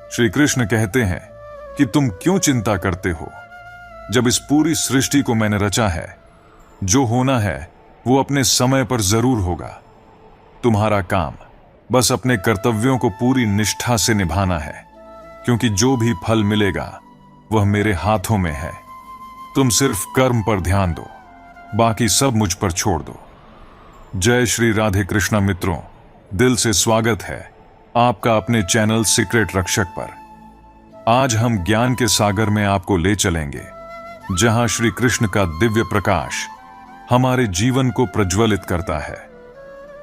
श्री कृष्ण कहते हैं कि तुम क्यों चिंता करते हो, जब इस पूरी सृष्टि को मैंने रचा है। जो होना है वो अपने समय पर जरूर होगा। तुम्हारा काम बस अपने कर्तव्यों को पूरी निष्ठा से निभाना है, क्योंकि जो भी फल मिलेगा वह मेरे हाथों में है। तुम सिर्फ कर्म पर ध्यान दो, बाकी सब मुझ पर छोड़ दो। जय श्री राधे कृष्णा मित्रों, दिल से स्वागत है आपका अपने चैनल सीक्रेट रक्षक पर। आज हम ज्ञान के सागर में आपको ले चलेंगे, जहां श्री कृष्ण का दिव्य प्रकाश हमारे जीवन को प्रज्वलित करता है।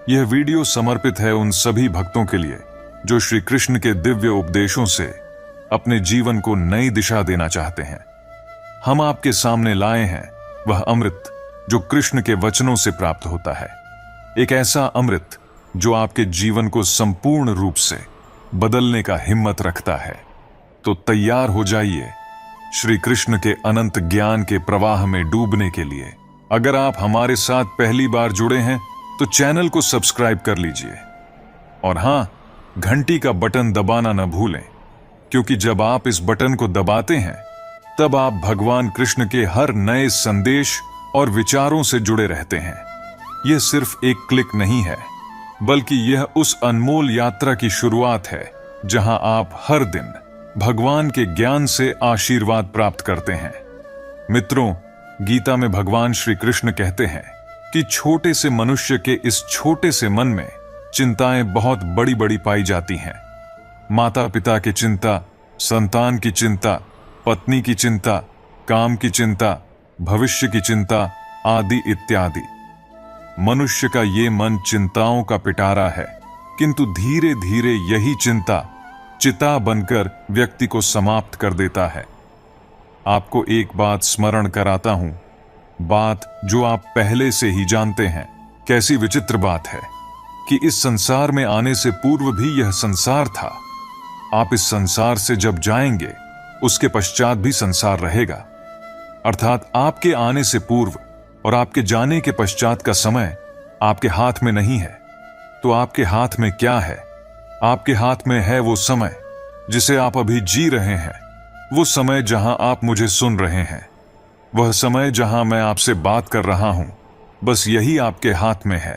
यह वीडियो समर्पित है उन सभी भक्तों के लिए जो श्री कृष्ण के दिव्य उपदेशों से अपने जीवन को नई दिशा देना चाहते हैं। हम आपके सामने लाए हैं वह अमृत जो कृष्ण के वचनों से प्राप्त होता है, एक ऐसा अमृत जो आपके जीवन को संपूर्ण रूप से बदलने का हिम्मत रखता है। तो तैयार हो जाइए श्री कृष्ण के अनंत ज्ञान के प्रवाह में डूबने के लिए। अगर आप हमारे साथ पहली बार जुड़े हैं तो चैनल को सब्सक्राइब कर लीजिए और हां, घंटी का बटन दबाना न भूलें, क्योंकि जब आप इस बटन को दबाते हैं तब आप भगवान कृष्ण के हर नए संदेश और विचारों से जुड़े रहते हैं। यह सिर्फ एक क्लिक नहीं है, बल्कि यह उस अनमोल यात्रा की शुरुआत है जहां आप हर दिन भगवान के ज्ञान से आशीर्वाद प्राप्त करते हैं। मित्रों, गीता में भगवान श्री कृष्ण कहते हैं कि छोटे से मनुष्य के इस छोटे से मन में चिंताएं बहुत बड़ी बड़ी पाई जाती हैं। माता पिता की चिंता, संतान की चिंता, पत्नी की चिंता, काम की चिंता, भविष्य की चिंता आदि इत्यादि। मनुष्य का ये मन चिंताओं का पिटारा है, किंतु धीरे धीरे यही चिंता चिता बनकर व्यक्ति को समाप्त कर देता है। आपको एक बात स्मरण कराता हूं, बात जो आप पहले से ही जानते हैं। कैसी विचित्र बात है कि इस संसार में आने से पूर्व भी यह संसार था। आप इस संसार से जब जाएंगे उसके पश्चात भी संसार रहेगा। अर्थात आपके आने से पूर्व और आपके जाने के पश्चात का समय आपके हाथ में नहीं है। तो आपके हाथ में क्या है? आपके हाथ में है वो समय जिसे आप अभी जी रहे हैं, वो समय जहां आप मुझे सुन रहे हैं, वह समय जहां मैं आपसे बात कर रहा हूं, बस यही आपके हाथ में है।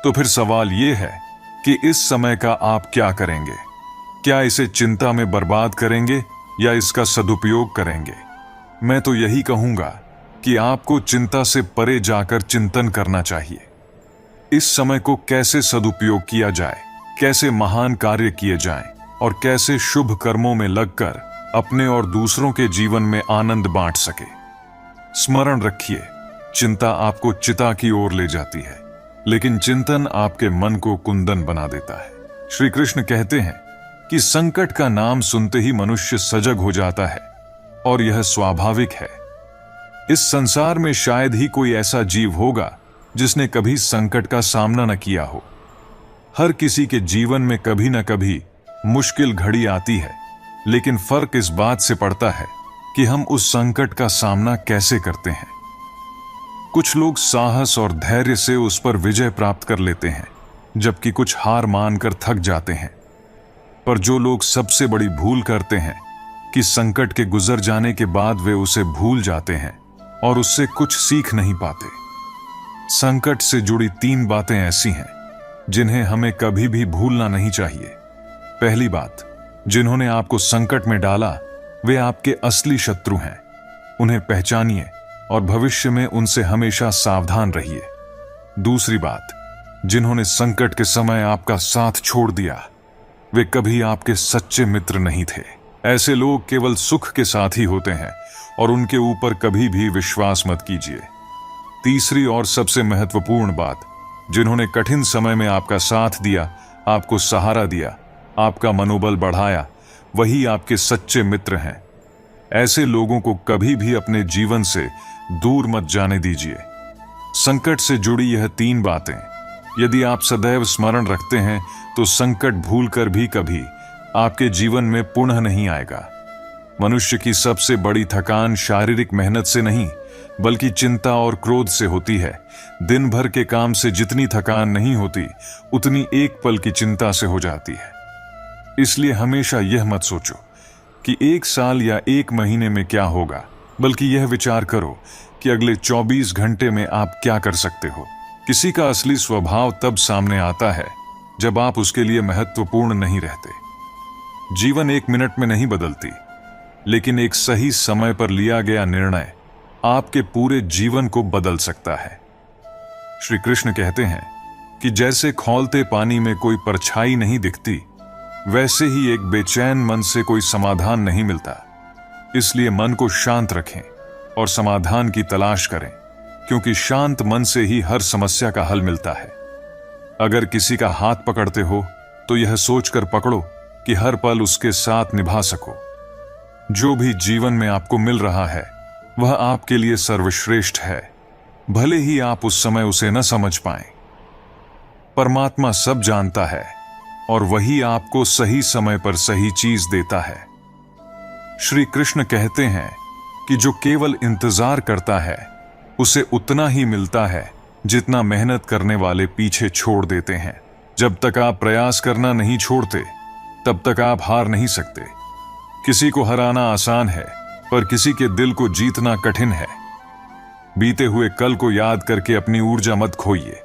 तो फिर सवाल यह है कि इस समय का आप क्या करेंगे? क्या इसे चिंता में बर्बाद करेंगे या इसका सदुपयोग करेंगे? मैं तो यही कहूंगा कि आपको चिंता से परे जाकर चिंतन करना चाहिए। इस समय को कैसे सदुपयोग किया जाए, कैसे महान कार्य किए जाएं और कैसे शुभ कर्मों में लगकर अपने और दूसरों के जीवन में आनंद बांट सके। स्मरण रखिए, चिंता आपको चिता की ओर ले जाती है, लेकिन चिंतन आपके मन को कुंदन बना देता है। श्री कृष्ण कहते हैं कि संकट का नाम सुनते ही मनुष्य सजग हो जाता है, और यह स्वाभाविक है। इस संसार में शायद ही कोई ऐसा जीव होगा जिसने कभी संकट का सामना न किया हो। हर किसी के जीवन में कभी न कभी मुश्किल घड़ी आती है, लेकिन फर्क इस बात से पड़ता है कि हम उस संकट का सामना कैसे करते हैं। कुछ लोग साहस और धैर्य से उस पर विजय प्राप्त कर लेते हैं, जबकि कुछ हार मानकर थक जाते हैं। पर जो लोग सबसे बड़ी भूल करते हैं कि संकट के गुजर जाने के बाद वे उसे भूल जाते हैं और उससे कुछ सीख नहीं पाते। संकट से जुड़ी 3 बातें ऐसी हैं जिन्हें हमें कभी भी भूलना नहीं चाहिए। पहली बात, जिन्होंने आपको संकट में डाला वे आपके असली शत्रु हैं। उन्हें पहचानिए और भविष्य में उनसे हमेशा सावधान रहिए। दूसरी बात, जिन्होंने संकट के समय आपका साथ छोड़ दिया वे कभी आपके सच्चे मित्र नहीं थे। ऐसे लोग केवल सुख के साथ ही होते हैं और उनके ऊपर कभी भी विश्वास मत कीजिए। तीसरी और सबसे महत्वपूर्ण बात, जिन्होंने कठिन समय में आपका साथ दिया, आपको सहारा दिया, आपका मनोबल बढ़ाया, वही आपके सच्चे मित्र हैं। ऐसे लोगों को कभी भी अपने जीवन से दूर मत जाने दीजिए। संकट से जुड़ी यह 3 बातें यदि आप सदैव स्मरण रखते हैं तो संकट भूलकर भी कभी आपके जीवन में पुनः नहीं आएगा। मनुष्य की सबसे बड़ी थकान शारीरिक मेहनत से नहीं बल्कि चिंता और क्रोध से होती है। दिन भर के काम से जितनी थकान नहीं होती उतनी एक पल की चिंता से हो जाती है। इसलिए हमेशा यह मत सोचो कि 1 साल या 1 महीने में क्या होगा, बल्कि यह विचार करो कि अगले 24 घंटे में आप क्या कर सकते हो। किसी का असली स्वभाव तब सामने आता है जब आप उसके लिए महत्वपूर्ण नहीं रहते। जीवन 1 मिनट में नहीं बदलती, लेकिन एक सही समय पर लिया गया निर्णय आपके पूरे जीवन को बदल सकता है। श्री कृष्ण कहते हैं कि जैसे खौलते पानी में कोई परछाई नहीं दिखती, वैसे ही एक बेचैन मन से कोई समाधान नहीं मिलता। इसलिए मन को शांत रखें और समाधान की तलाश करें, क्योंकि शांत मन से ही हर समस्या का हल मिलता है। अगर किसी का हाथ पकड़ते हो तो यह सोचकर पकड़ो कि हर पल उसके साथ निभा सको। जो भी जीवन में आपको मिल रहा है वह आपके लिए सर्वश्रेष्ठ है, भले ही आप उस समय उसे न समझ पाएं। परमात्मा सब जानता है और वही आपको सही समय पर सही चीज देता है। श्री कृष्ण कहते हैं कि जो केवल इंतजार करता है उसे उतना ही मिलता है जितना मेहनत करने वाले पीछे छोड़ देते हैं। जब तक आप प्रयास करना नहीं छोड़ते तब तक आप हार नहीं सकते। किसी को हराना आसान है, पर किसी के दिल को जीतना कठिन है। बीते हुए कल को याद करके अपनी ऊर्जा मत खोइए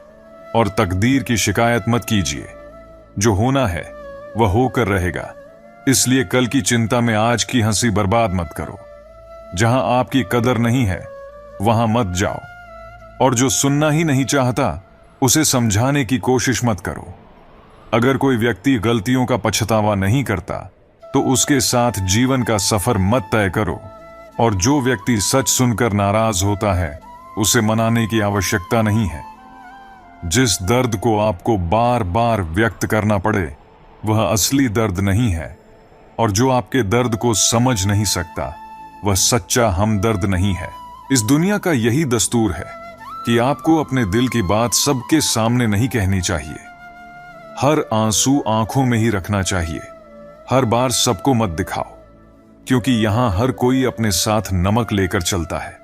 और तकदीर की शिकायत मत कीजिए। जो होना है वह होकर रहेगा, इसलिए कल की चिंता में आज की हंसी बर्बाद मत करो। जहां आपकी कदर नहीं है वहां मत जाओ, और जो सुनना ही नहीं चाहता उसे समझाने की कोशिश मत करो। अगर कोई व्यक्ति गलतियों का पछतावा नहीं करता तो उसके साथ जीवन का सफर मत तय करो, और जो व्यक्ति सच सुनकर नाराज होता है उसे मनाने की आवश्यकता नहीं है। जिस दर्द को आपको बार बार व्यक्त करना पड़े वह असली दर्द नहीं है, और जो आपके दर्द को समझ नहीं सकता वह सच्चा हमदर्द नहीं है। इस दुनिया का यही दस्तूर है कि आपको अपने दिल की बात सबके सामने नहीं कहनी चाहिए। हर आंसू आंखों में ही रखना चाहिए। हर बार सबको मत दिखाओ, क्योंकि यहां हर कोई अपने साथ नमक लेकर चलता है,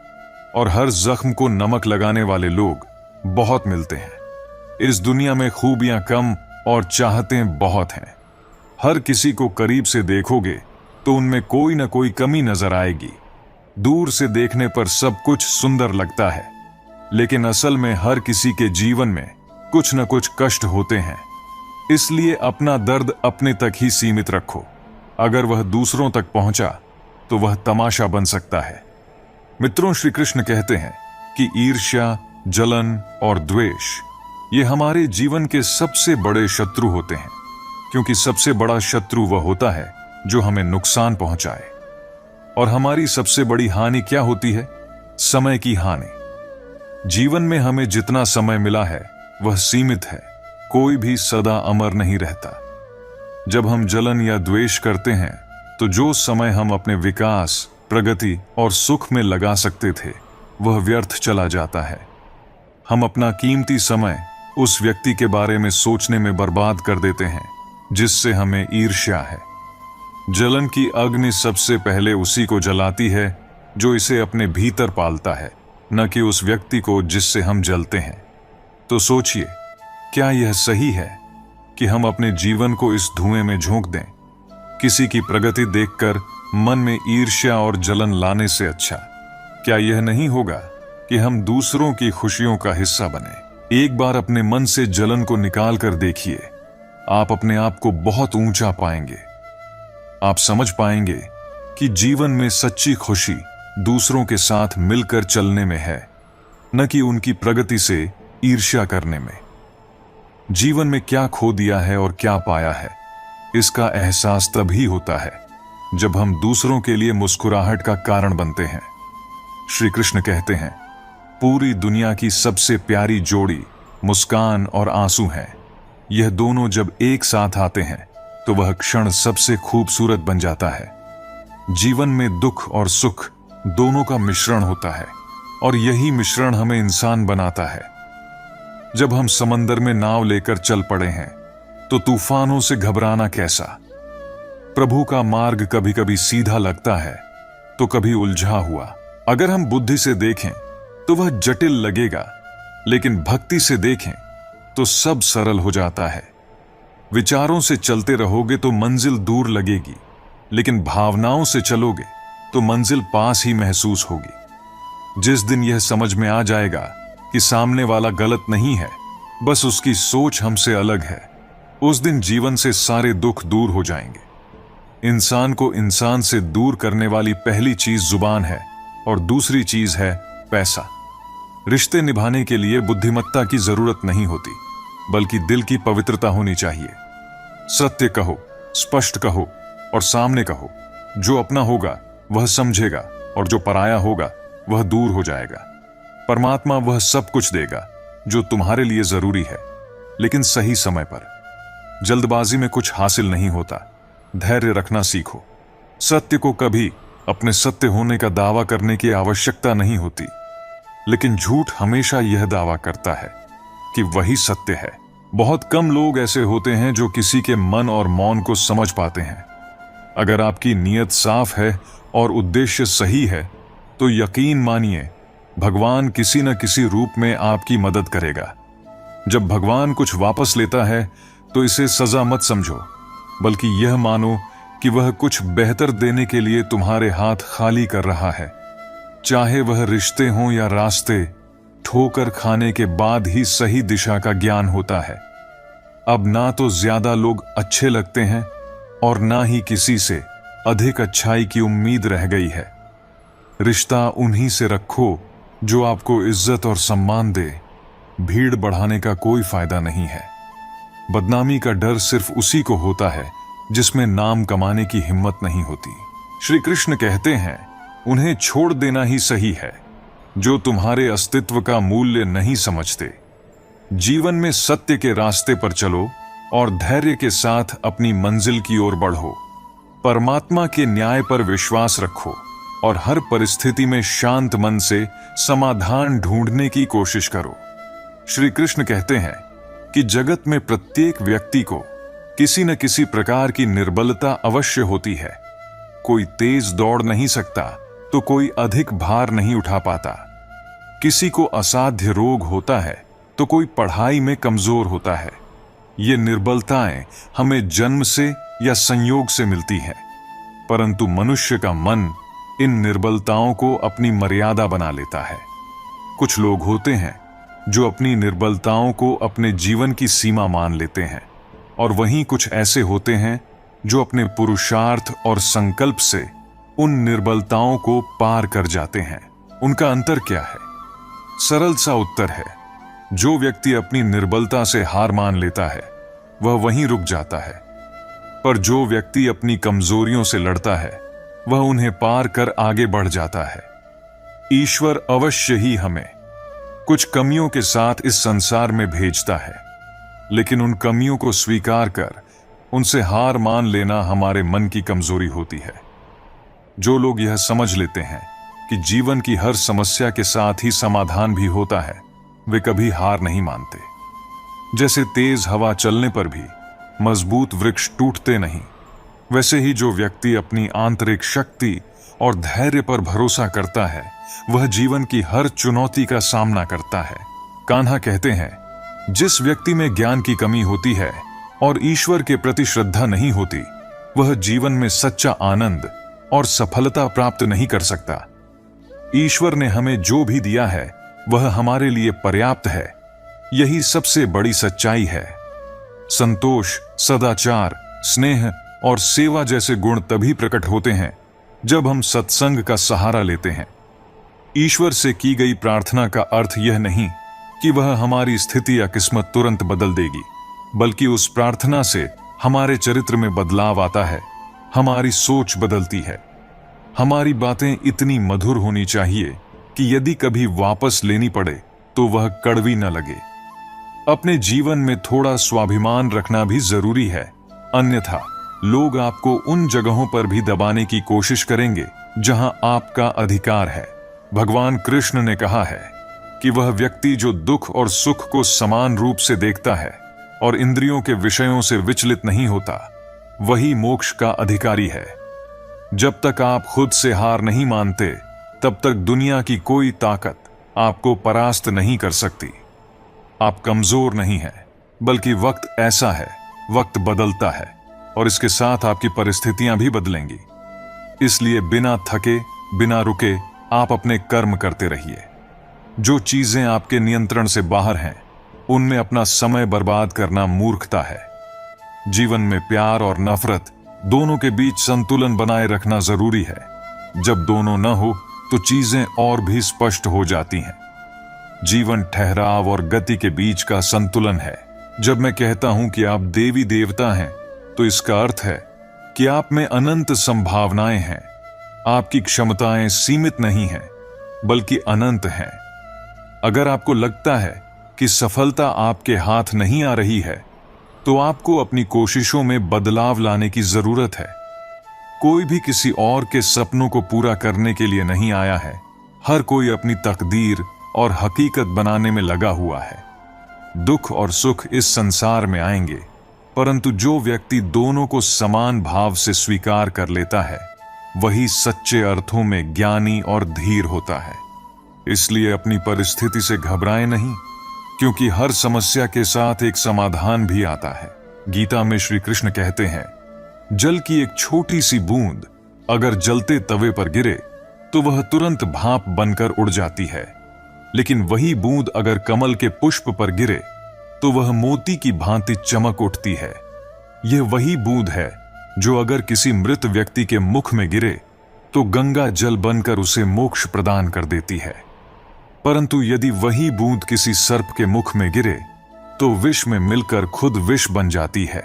और हर जख्म को नमक लगाने वाले लोग बहुत मिलते हैं। इस दुनिया में खूबियां कम और चाहतें बहुत हैं। हर किसी को करीब से देखोगे तो उनमें कोई ना कोई कमी नजर आएगी। दूर से देखने पर सब कुछ सुंदर लगता है, लेकिन असल में हर किसी के जीवन में कुछ न कुछ कष्ट होते हैं। इसलिए अपना दर्द अपने तक ही सीमित रखो। अगर वह दूसरों तक पहुंचा तो वह तमाशा बन सकता है। मित्रों, श्री कृष्ण कहते हैं कि ईर्ष्या, जलन और द्वेष ये हमारे जीवन के सबसे बड़े शत्रु होते हैं, क्योंकि सबसे बड़ा शत्रु वह होता है जो हमें नुकसान पहुंचाए। और हमारी सबसे बड़ी हानि क्या होती है? समय की हानि। जीवन में हमें जितना समय मिला है वह सीमित है। कोई भी सदा अमर नहीं रहता। जब हम जलन या द्वेष करते हैं तो जो समय हम अपने विकास, प्रगति और सुख में लगा सकते थे वह व्यर्थ चला जाता है। हम अपना कीमती समय उस व्यक्ति के बारे में सोचने में बर्बाद कर देते हैं जिससे हमें ईर्ष्या है। जलन की अग्नि सबसे पहले उसी को जलाती है जो इसे अपने भीतर पालता है, न कि उस व्यक्ति को जिससे हम जलते हैं। तो सोचिए, क्या यह सही है कि हम अपने जीवन को इस धुएं में झोंक दें? किसी की प्रगति देखकर मन में ईर्ष्या और जलन लाने से अच्छा क्या यह नहीं होगा कि हम दूसरों की खुशियों का हिस्सा बने? एक बार अपने मन से जलन को निकाल कर देखिए, आप अपने आप को बहुत ऊंचा पाएंगे। आप समझ पाएंगे कि जीवन में सच्ची खुशी दूसरों के साथ मिलकर चलने में है, न कि उनकी प्रगति से ईर्ष्या करने में। जीवन में क्या खो दिया है और क्या पाया है, इसका एहसास तभी होता है जब हम दूसरों के लिए मुस्कुराहट का कारण बनते हैं। श्री कृष्ण कहते हैं, पूरी दुनिया की सबसे प्यारी जोड़ी मुस्कान और आंसू है। यह दोनों जब एक साथ आते हैं तो वह क्षण सबसे खूबसूरत बन जाता है। जीवन में दुख और सुख दोनों का मिश्रण होता है, और यही मिश्रण हमें इंसान बनाता है। जब हम समंदर में नाव लेकर चल पड़े हैं तो तूफानों से घबराना कैसा? प्रभु का मार्ग कभी कभी सीधा लगता है तो कभी उलझा हुआ। अगर हम बुद्धि से देखें तो वह जटिल लगेगा, लेकिन भक्ति से देखें तो सब सरल हो जाता है। विचारों से चलते रहोगे तो मंजिल दूर लगेगी, लेकिन भावनाओं से चलोगे तो मंजिल पास ही महसूस होगी। जिस दिन यह समझ में आ जाएगा कि सामने वाला गलत नहीं है, बस उसकी सोच हमसे अलग है, उस दिन जीवन से सारे दुख दूर हो जाएंगे। इंसान को इंसान से दूर करने वाली पहली चीज जुबान है और दूसरी चीज है पैसा। रिश्ते निभाने के लिए बुद्धिमत्ता की जरूरत नहीं होती, बल्कि दिल की पवित्रता होनी चाहिए। सत्य कहो, स्पष्ट कहो और सामने कहो। जो अपना होगा वह समझेगा और जो पराया होगा वह दूर हो जाएगा। परमात्मा वह सब कुछ देगा जो तुम्हारे लिए जरूरी है, लेकिन सही समय पर। जल्दबाजी में कुछ हासिल नहीं होता, धैर्य रखना सीखो। सत्य को कभी अपने सत्य होने का दावा करने की आवश्यकता नहीं होती, लेकिन झूठ हमेशा यह दावा करता है कि वही सत्य है। बहुत कम लोग ऐसे होते हैं जो किसी के मन और मौन को समझ पाते हैं। अगर आपकी नीयत साफ है और उद्देश्य सही है, तो यकीन मानिए भगवान किसी न किसी रूप में आपकी मदद करेगा। जब भगवान कुछ वापस लेता है तो इसे सजा मत समझो, बल्कि यह मानो कि वह कुछ बेहतर देने के लिए तुम्हारे हाथ खाली कर रहा है। चाहे वह रिश्ते हों या रास्ते, ठोकर खाने के बाद ही सही दिशा का ज्ञान होता है। अब ना तो ज्यादा लोग अच्छे लगते हैं और ना ही किसी से अधिक अच्छाई की उम्मीद रह गई है। रिश्ता उन्हीं से रखो जो आपको इज्जत और सम्मान दे। भीड़ बढ़ाने का कोई फायदा नहीं है। बदनामी का डर सिर्फ उसी को होता है जिसमें नाम कमाने की हिम्मत नहीं होती। श्री कृष्ण कहते हैं, उन्हें छोड़ देना ही सही है जो तुम्हारे अस्तित्व का मूल्य नहीं समझते। जीवन में सत्य के रास्ते पर चलो और धैर्य के साथ अपनी मंजिल की ओर बढ़ो। परमात्मा के न्याय पर विश्वास रखो और हर परिस्थिति में शांत मन से समाधान ढूंढने की कोशिश करो। श्री कृष्ण कहते हैं कि जगत में प्रत्येक व्यक्ति को किसी न किसी प्रकार की निर्बलता अवश्य होती है। कोई तेज दौड़ नहीं सकता तो कोई अधिक भार नहीं उठा पाता। किसी को असाध्य रोग होता है तो कोई पढ़ाई में कमजोर होता है। ये निर्बलताएं हमें जन्म से या संयोग से मिलती हैं, परंतु मनुष्य का मन इन निर्बलताओं को अपनी मर्यादा बना लेता है। कुछ लोग होते हैं जो अपनी निर्बलताओं को अपने जीवन की सीमा मान लेते हैं, और वहीं कुछ ऐसे होते हैं जो अपने पुरुषार्थ और संकल्प से उन निर्बलताओं को पार कर जाते हैं। उनका अंतर क्या है? सरल सा उत्तर है, जो व्यक्ति अपनी निर्बलता से हार मान लेता है वह वहीं रुक जाता है, पर जो व्यक्ति अपनी कमजोरियों से लड़ता है वह उन्हें पार कर आगे बढ़ जाता है। ईश्वर अवश्य ही हमें कुछ कमियों के साथ इस संसार में भेजता है, लेकिन उन कमियों को स्वीकार कर उनसे हार मान लेना हमारे मन की कमजोरी होती है। जो लोग यह समझ लेते हैं कि जीवन की हर समस्या के साथ ही समाधान भी होता है, वे कभी हार नहीं मानते। जैसे तेज हवा चलने पर भी मजबूत वृक्ष टूटते नहीं, वैसे ही जो व्यक्ति अपनी आंतरिक शक्ति और धैर्य पर भरोसा करता है वह जीवन की हर चुनौती का सामना करता है। कान्हा कहते हैं, जिस व्यक्ति में ज्ञान की कमी होती है और ईश्वर के प्रति श्रद्धा नहीं होती, वह जीवन में सच्चा आनंद और सफलता प्राप्त नहीं कर सकता। ईश्वर ने हमें जो भी दिया है वह हमारे लिए पर्याप्त है, यही सबसे बड़ी सच्चाई है। संतोष, सदाचार, स्नेह और सेवा जैसे गुण तभी प्रकट होते हैं जब हम सत्संग का सहारा लेते हैं। ईश्वर से की गई प्रार्थना का अर्थ यह नहीं कि वह हमारी स्थिति या किस्मत तुरंत बदल देगी, बल्कि उस प्रार्थना से हमारे चरित्र में बदलाव आता है, हमारी सोच बदलती है। हमारी बातें इतनी मधुर होनी चाहिए कि यदि कभी वापस लेनी पड़े तो वह कड़वी न लगे। अपने जीवन में थोड़ा स्वाभिमान रखना भी जरूरी है, अन्यथा लोग आपको उन जगहों पर भी दबाने की कोशिश करेंगे जहां आपका अधिकार है। भगवान कृष्ण ने कहा है कि वह व्यक्ति जो दुख और सुख को समान रूप से देखता है और इंद्रियों के विषयों से विचलित नहीं होता, वही मोक्ष का अधिकारी है। जब तक आप खुद से हार नहीं मानते, तब तक दुनिया की कोई ताकत आपको परास्त नहीं कर सकती। आप कमजोर नहीं हैं, बल्कि वक्त ऐसा है, वक्त बदलता है और इसके साथ आपकी परिस्थितियां भी बदलेंगी। इसलिए बिना थके, बिना रुके आप अपने कर्म करते रहिए। जो चीजें आपके नियंत्रण से बाहर हैं, उनमें अपना समय बर्बाद करना मूर्खता है। जीवन में प्यार और नफरत दोनों के बीच संतुलन बनाए रखना जरूरी है। जब दोनों न हो तो चीजें और भी स्पष्ट हो जाती हैं। जीवन ठहराव और गति के बीच का संतुलन है। जब मैं कहता हूं कि आप देवी देवता हैं, तो इसका अर्थ है कि आप में अनंत संभावनाएं हैं। आपकी क्षमताएं सीमित नहीं हैं, बल्कि अनंत हैं। अगर आपको लगता है कि सफलता आपके हाथ नहीं आ रही है, तो आपको अपनी कोशिशों में बदलाव लाने की जरूरत है। कोई भी किसी और के सपनों को पूरा करने के लिए नहीं आया है। हर कोई अपनी तकदीर और हकीकत बनाने में लगा हुआ है। दुख और सुख इस संसार में आएंगे, परंतु जो व्यक्ति दोनों को समान भाव से स्वीकार कर लेता है, वही सच्चे अर्थों में ज्ञानी और धीर होता है। इसलिए अपनी परिस्थिति से घबराएं नहीं, क्योंकि हर समस्या के साथ एक समाधान भी आता है। गीता में श्री कृष्ण कहते हैं, जल की एक छोटी सी बूंद अगर जलते तवे पर गिरे तो वह तुरंत भाप बनकर उड़ जाती है, लेकिन वही बूंद अगर कमल के पुष्प पर गिरे तो वह मोती की भांति चमक उठती है। यह वही बूंद है जो अगर किसी मृत व्यक्ति के मुख में गिरे तो गंगा जल बनकर उसे मोक्ष प्रदान कर देती है। परंतु यदि वही बूंद किसी सर्प के मुख में गिरे तो विष में मिलकर खुद विष बन जाती है।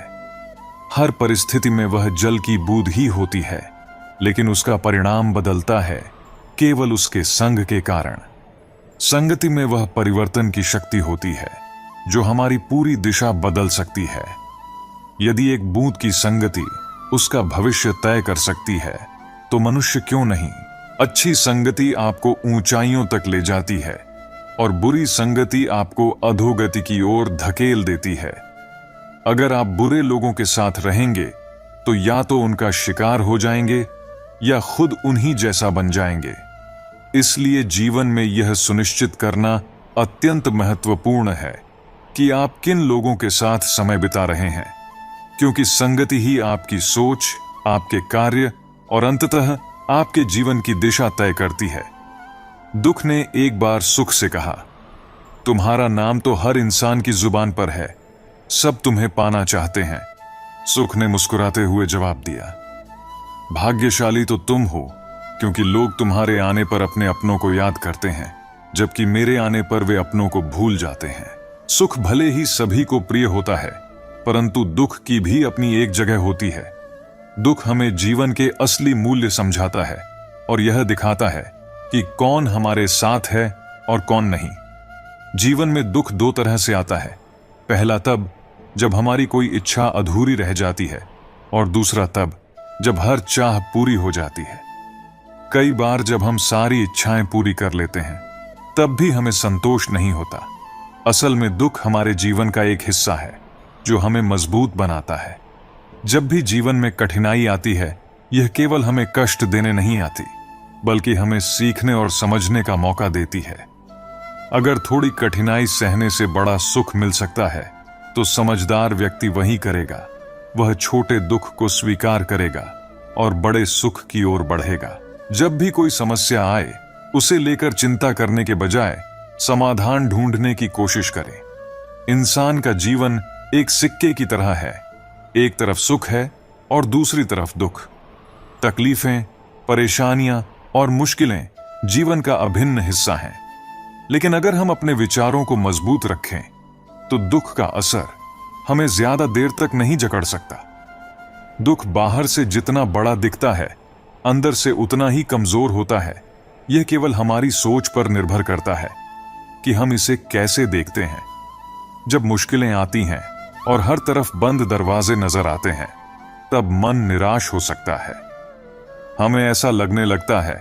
हर परिस्थिति में वह जल की बूंद ही होती है, लेकिन उसका परिणाम बदलता है केवल उसके संग के कारण। संगति में वह परिवर्तन की शक्ति होती है जो हमारी पूरी दिशा बदल सकती है। यदि एक बूंद की संगति उसका भविष्य तय कर सकती है, तो मनुष्य क्यों नहीं। अच्छी संगति आपको ऊंचाइयों तक ले जाती है और बुरी संगति आपको अधोगति की ओर धकेल देती है। अगर आप बुरे लोगों के साथ रहेंगे तो या तो उनका शिकार हो जाएंगे या खुद उन्हीं जैसा बन जाएंगे। इसलिए जीवन में यह सुनिश्चित करना अत्यंत महत्वपूर्ण है कि आप किन लोगों के साथ समय बिता रहे हैं, क्योंकि संगति ही आपकी सोच, आपके कार्य और अंततः आपके जीवन की दिशा तय करती है। दुख ने एक बार सुख से कहा, तुम्हारा नाम तो हर इंसान की जुबान पर है, सब तुम्हें पाना चाहते हैं। सुख ने मुस्कुराते हुए जवाब दिया, भाग्यशाली तो तुम हो, क्योंकि लोग तुम्हारे आने पर अपने अपनों को याद करते हैं, जबकि मेरे आने पर वे अपनों को भूल जाते हैं। सुख भले ही सभी को प्रिय होता है, परंतु दुख की भी अपनी एक जगह होती है। दुख हमें जीवन के असली मूल्य समझाता है और यह दिखाता है कि कौन हमारे साथ है और कौन नहीं। जीवन में दुख दो तरह से आता है। पहला तब जब हमारी कोई इच्छा अधूरी रह जाती है, और दूसरा तब जब हर चाह पूरी हो जाती है। कई बार जब हम सारी इच्छाएं पूरी कर लेते हैं, तब भी हमें संतोष नहीं होता। असल में दुख हमारे जीवन का एक हिस्सा है जो हमें मजबूत बनाता है। जब भी जीवन में कठिनाई आती है, यह केवल हमें कष्ट देने नहीं आती, बल्कि हमें सीखने और समझने का मौका देती है। अगर थोड़ी कठिनाई सहने से बड़ा सुख मिल सकता है, तो समझदार व्यक्ति वही करेगा। वह छोटे दुख को स्वीकार करेगा और बड़े सुख की ओर बढ़ेगा। जब भी कोई समस्या आए, उसे लेकर चिंता करने के बजाय समाधान ढूंढने की कोशिश करें। इंसान का जीवन एक सिक्के की तरह है, एक तरफ सुख है और दूसरी तरफ दुख। तकलीफें, परेशानियां और मुश्किलें जीवन का अभिन्न हिस्सा हैं। लेकिन अगर हम अपने विचारों को मजबूत रखें, तो दुख का असर हमें ज्यादा देर तक नहीं जकड़ सकता। दुख बाहर से जितना बड़ा दिखता है, अंदर से उतना ही कमजोर होता है। यह केवल हमारी सोच पर निर्भर करता है कि हम इसे कैसे देखते हैं। जब मुश्किलें आती हैं और हर तरफ बंद दरवाजे नजर आते हैं, तब मन निराश हो सकता है। हमें ऐसा लगने लगता है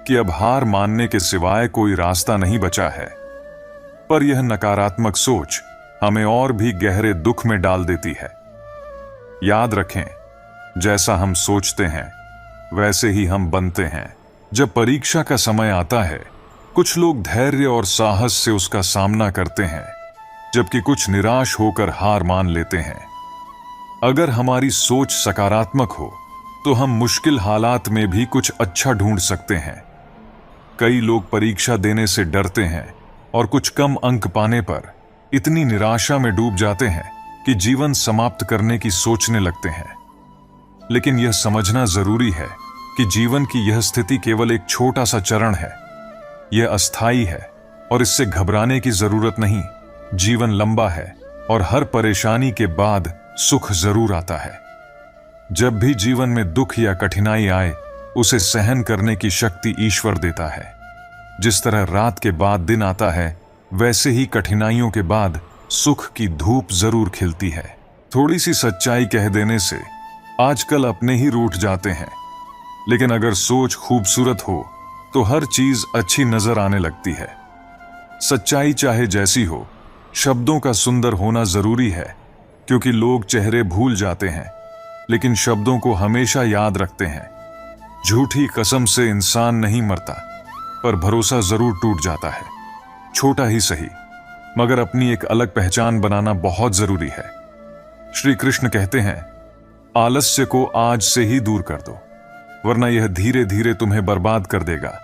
कि अब हार मानने के सिवाय कोई रास्ता नहीं बचा है। पर यह नकारात्मक सोच हमें और भी गहरे दुख में डाल देती है। याद रखें, जैसा हम सोचते हैं वैसे ही हम बनते हैं। जब परीक्षा का समय आता है, कुछ लोग धैर्य और साहस से उसका सामना करते हैं, जबकि कुछ निराश होकर हार मान लेते हैं। अगर हमारी सोच सकारात्मक हो तो हम मुश्किल हालात में भी कुछ अच्छा ढूंढ सकते हैं। कई लोग परीक्षा देने से डरते हैं और कुछ कम अंक पाने पर इतनी निराशा में डूब जाते हैं कि जीवन समाप्त करने की सोचने लगते हैं। लेकिन यह समझना जरूरी है कि जीवन की यह स्थिति केवल एक छोटा सा चरण है। यह अस्थायी है और इससे घबराने की जरूरत नहीं। जीवन लंबा है और हर परेशानी के बाद सुख जरूर आता है। जब भी जीवन में दुख या कठिनाई आए, उसे सहन करने की शक्ति ईश्वर देता है। जिस तरह रात के बाद दिन आता है, वैसे ही कठिनाइयों के बाद सुख की धूप जरूर खिलती है। थोड़ी सी सच्चाई कह देने से आजकल अपने ही रूठ जाते हैं, लेकिन अगर सोच खूबसूरत हो तो हर चीज अच्छी नजर आने लगती है। सच्चाई चाहे जैसी हो, शब्दों का सुंदर होना जरूरी है, क्योंकि लोग चेहरे भूल जाते हैं लेकिन शब्दों को हमेशा याद रखते हैं। झूठी कसम से इंसान नहीं मरता, पर भरोसा जरूर टूट जाता है। छोटा ही सही, मगर अपनी एक अलग पहचान बनाना बहुत जरूरी है। श्री कृष्ण कहते हैं, आलस्य को आज से ही दूर कर दो, वरना यह धीरे धीरे तुम्हें बर्बाद कर देगा।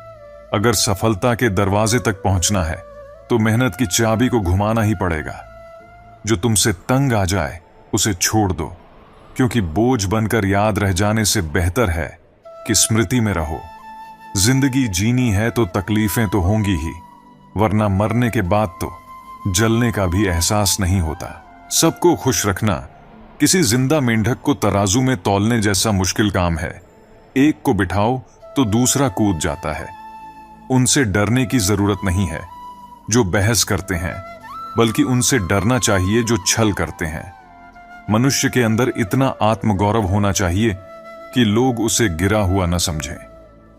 अगर सफलता के दरवाजे तक पहुंचना है तो मेहनत की चाबी को घुमाना ही पड़ेगा। जो तुमसे तंग आ जाए उसे छोड़ दो, क्योंकि बोझ बनकर याद रह जाने से बेहतर है कि स्मृति में रहो। जिंदगी जीनी है तो तकलीफें तो होंगी ही, वरना मरने के बाद तो जलने का भी एहसास नहीं होता। सबको खुश रखना किसी जिंदा मेंढक को तराजू में तौलने जैसा मुश्किल काम है। एक को बिठाओ तो दूसरा कूद जाता है। उनसे डरने की जरूरत नहीं है जो बहस करते हैं, बल्कि उनसे डरना चाहिए जो छल करते हैं। मनुष्य के अंदर इतना आत्मगौरव होना चाहिए कि लोग उसे गिरा हुआ न समझें।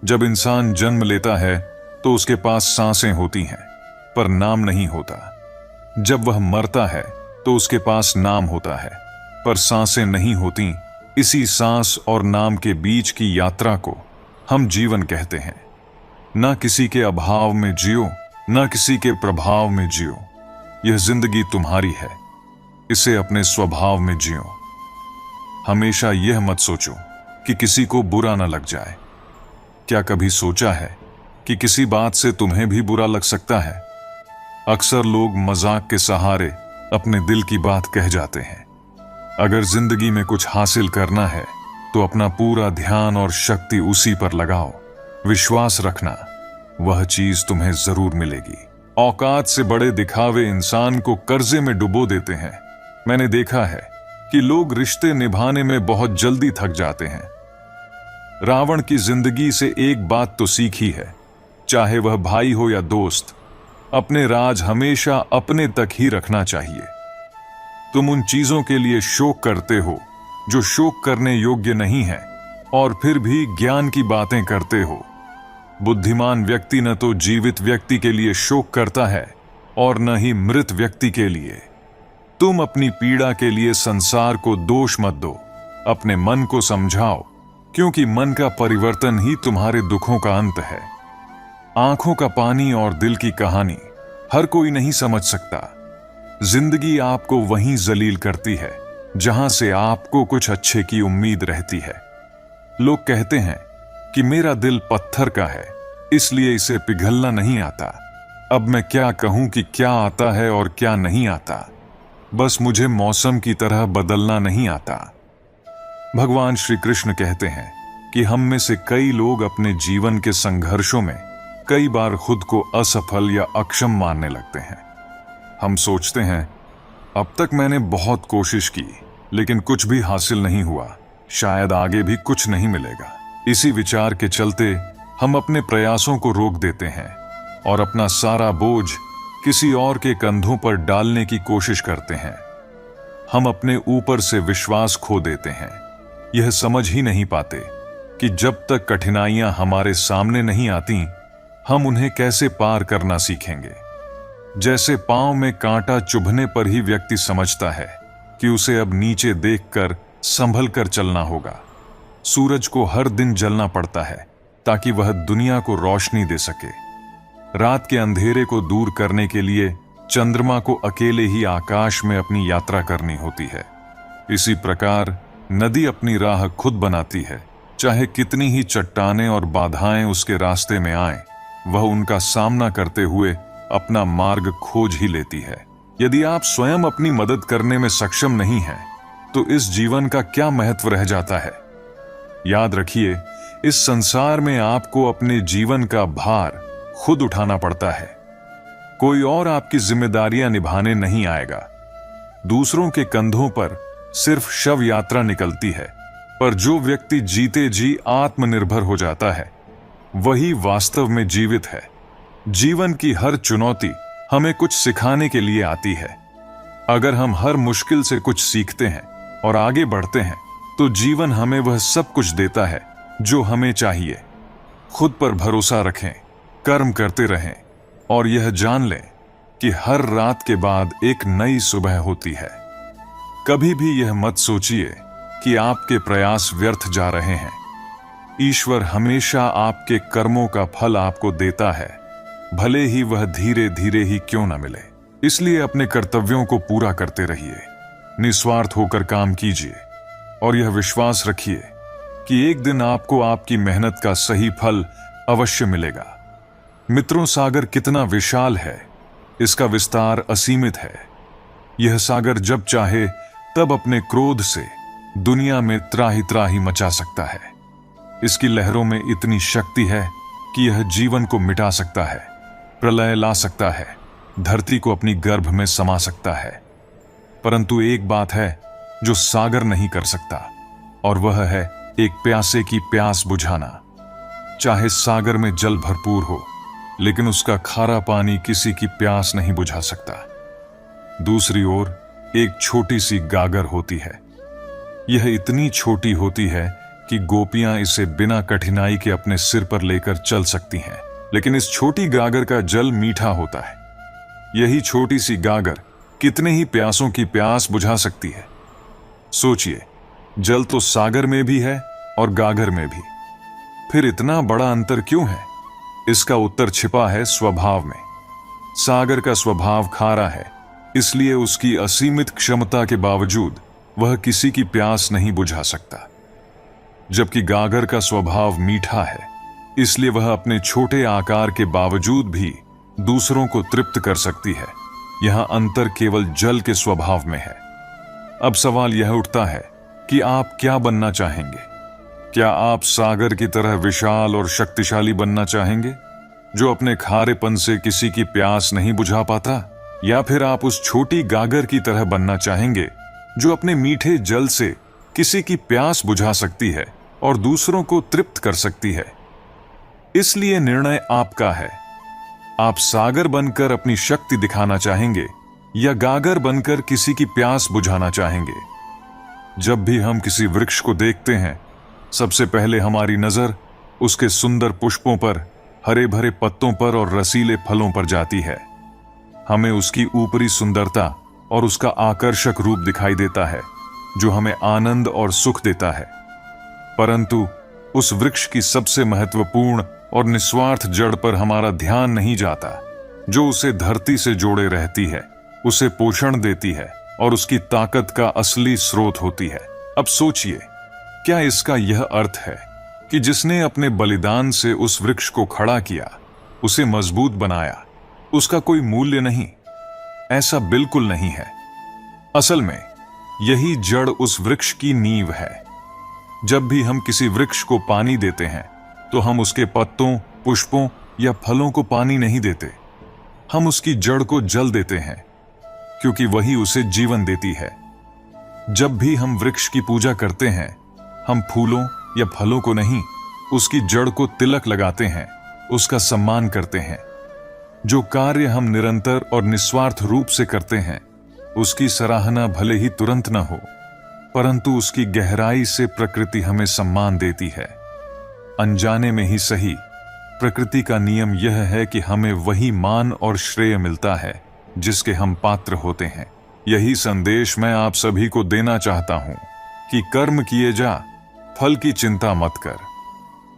जब इंसान जन्म लेता है तो उसके पास सांसें होती हैं, पर नाम नहीं होता। जब वह मरता है तो उसके पास नाम होता है, पर सांसें नहीं होती। इसी सांस और नाम के बीच की यात्रा को हम जीवन कहते हैं। ना किसी के अभाव में जियो, ना किसी के प्रभाव में जियो। यह जिंदगी तुम्हारी है, इसे अपने स्वभाव में जियो। हमेशा यह मत सोचो कि किसी को बुरा न लग जाए। क्या कभी सोचा है कि किसी बात से तुम्हें भी बुरा लग सकता है? अक्सर लोग मजाक के सहारे अपने दिल की बात कह जाते हैं। अगर जिंदगी में कुछ हासिल करना है तो अपना पूरा ध्यान और शक्ति उसी पर लगाओ। विश्वास रखना, वह चीज तुम्हें जरूर मिलेगी। औकात से बड़े दिखावे इंसान को कर्जे में डुबो देते हैं। मैंने देखा है कि लोग रिश्ते निभाने में बहुत जल्दी थक जाते हैं। रावण की जिंदगी से एक बात तो सीखी है, चाहे वह भाई हो या दोस्त, अपने राज हमेशा अपने तक ही रखना चाहिए। तुम उन चीजों के लिए शोक करते हो जो शोक करने योग्य नहीं है, और फिर भी ज्ञान की बातें करते हो। बुद्धिमान व्यक्ति न तो जीवित व्यक्ति के लिए शोक करता है और न ही मृत व्यक्ति के लिए। तुम अपनी पीड़ा के लिए संसार को दोष मत दो, अपने मन को समझाओ, क्योंकि मन का परिवर्तन ही तुम्हारे दुखों का अंत है। आंखों का पानी और दिल की कहानी हर कोई नहीं समझ सकता। जिंदगी आपको वहीं जलील करती है जहां से आपको कुछ अच्छे की उम्मीद रहती है। लोग कहते हैं कि मेरा दिल पत्थर का है, इसलिए इसे पिघलना नहीं आता। अब मैं क्या कहूं कि क्या आता है और क्या नहीं आता। बस मुझे मौसम की तरह बदलना नहीं आता। भगवान श्री कृष्ण कहते हैं कि हम में से कई लोग अपने जीवन के संघर्षों में कई बार खुद को असफल या अक्षम मानने लगते हैं। हम सोचते हैं, अब तक मैंने बहुत कोशिश की लेकिन कुछ भी हासिल नहीं हुआ, शायद आगे भी कुछ नहीं मिलेगा। इसी विचार के चलते हम अपने प्रयासों को रोक देते हैं और अपना सारा बोझ किसी और के कंधों पर डालने की कोशिश करते हैं। हम अपने ऊपर से विश्वास खो देते हैं। यह समझ ही नहीं पाते कि जब तक कठिनाइयां हमारे सामने नहीं आती, हम उन्हें कैसे पार करना सीखेंगे। जैसे पांव में कांटा चुभने पर ही व्यक्ति समझता है कि उसे अब नीचे देखकर संभल कर चलना होगा। सूरज को हर दिन जलना पड़ता है ताकि वह दुनिया को रोशनी दे सके। रात के अंधेरे को दूर करने के लिए चंद्रमा को अकेले ही आकाश में अपनी यात्रा करनी होती है। इसी प्रकार नदी अपनी राह खुद बनाती है। चाहे कितनी ही चट्टानें और बाधाएं उसके रास्ते में आएं, वह उनका सामना करते हुए अपना मार्ग खोज ही लेती है। यदि आप स्वयं अपनी मदद करने में सक्षम नहीं हैं, तो इस जीवन का क्या महत्व रह जाता है। याद रखिए, इस संसार में आपको अपने जीवन का भार खुद उठाना पड़ता है। कोई और आपकी जिम्मेदारियां निभाने नहीं आएगा। दूसरों के कंधों पर सिर्फ शव यात्रा निकलती है, पर जो व्यक्ति जीते जी आत्मनिर्भर हो जाता है, वही वास्तव में जीवित है। जीवन की हर चुनौती हमें कुछ सिखाने के लिए आती है। अगर हम हर मुश्किल से कुछ सीखते हैं और आगे बढ़ते हैं, तो जीवन हमें वह सब कुछ देता है जो हमें चाहिए। खुद पर भरोसा रखें, कर्म करते रहें और यह जान लें कि हर रात के बाद एक नई सुबह होती है। कभी भी यह मत सोचिए कि आपके प्रयास व्यर्थ जा रहे हैं। ईश्वर हमेशा आपके कर्मों का फल आपको देता है, भले ही वह धीरे धीरे ही क्यों न मिले। इसलिए अपने कर्तव्यों को पूरा करते रहिए, निस्वार्थ होकर काम कीजिए और यह विश्वास रखिए कि एक दिन आपको आपकी मेहनत का सही फल अवश्य मिलेगा। मित्रों, सागर कितना विशाल है, इसका विस्तार असीमित है। यह सागर जब चाहे तब अपने क्रोध से दुनिया में त्राही त्राही मचा सकता है। इसकी लहरों में इतनी शक्ति है कि यह जीवन को मिटा सकता है, प्रलय ला सकता है, धरती को अपनी गर्भ में समा सकता है। परंतु एक बात है जो सागर नहीं कर सकता, और वह है एक प्यासे की प्यास बुझाना। चाहे सागर में जल भरपूर हो, लेकिन उसका खारा पानी किसी की प्यास नहीं बुझा सकता। दूसरी ओर एक छोटी सी गागर होती है। यह इतनी छोटी होती है कि गोपियां इसे बिना कठिनाई के अपने सिर पर लेकर चल सकती हैं, लेकिन इस छोटी गागर का जल मीठा होता है। यही छोटी सी गागर कितने ही प्यासों की प्यास बुझा सकती है। सोचिए, जल तो सागर में भी है और गागर में भी, फिर इतना बड़ा अंतर क्यों है? इसका उत्तर छिपा है स्वभाव में। सागर का स्वभाव खारा है, इसलिए उसकी असीमित क्षमता के बावजूद वह किसी की प्यास नहीं बुझा सकता। जबकि गागर का स्वभाव मीठा है, इसलिए वह अपने छोटे आकार के बावजूद भी दूसरों को तृप्त कर सकती है। यहां अंतर केवल जल के स्वभाव में है। अब सवाल यह उठता है कि आप क्या बनना चाहेंगे? क्या आप सागर की तरह विशाल और शक्तिशाली बनना चाहेंगे, जो अपने खारेपन से किसी की प्यास नहीं बुझा पाता? या फिर आप उस छोटी गागर की तरह बनना चाहेंगे, जो अपने मीठे जल से किसी की प्यास बुझा सकती है और दूसरों को तृप्त कर सकती है? इसलिए निर्णय आपका है। आप सागर बनकर अपनी शक्ति दिखाना चाहेंगे या गागर बनकर किसी की प्यास बुझाना चाहेंगे? जब भी हम किसी वृक्ष को देखते हैं, सबसे पहले हमारी नजर उसके सुंदर पुष्पों पर, हरे भरे पत्तों पर और रसीले फलों पर जाती है। हमें उसकी ऊपरी सुंदरता और उसका आकर्षक रूप दिखाई देता है, जो हमें आनंद और सुख देता है। परंतु उस वृक्ष की सबसे महत्वपूर्ण और निस्वार्थ जड़ पर हमारा ध्यान नहीं जाता, जो उसे धरती से जोड़े रहती है, उसे पोषण देती है और उसकी ताकत का असली स्रोत होती है। अब सोचिए, क्या इसका यह अर्थ है कि जिसने अपने बलिदान से उस वृक्ष को खड़ा किया, उसे मजबूत बनाया, उसका कोई मूल्य नहीं? ऐसा बिल्कुल नहीं है। असल में यही जड़ उस वृक्ष की नींव है। जब भी हम किसी वृक्ष को पानी देते हैं, तो हम उसके पत्तों, पुष्पों या फलों को पानी नहीं देते, हम उसकी जड़ को जल देते हैं, क्योंकि वही उसे जीवन देती है। जब भी हम वृक्ष की पूजा करते हैं, हम फूलों या फलों को नहीं, उसकी जड़ को तिलक लगाते हैं, उसका सम्मान करते हैं। जो कार्य हम निरंतर और निस्वार्थ रूप से करते हैं, उसकी सराहना भले ही तुरंत न हो, परंतु उसकी गहराई से प्रकृति हमें सम्मान देती है। अनजाने में ही सही, प्रकृति का नियम यह है कि हमें वही मान और श्रेय मिलता है जिसके हम पात्र होते हैं। यही संदेश मैं आप सभी को देना चाहता हूं कि कर्म किए जा, फल की चिंता मत कर।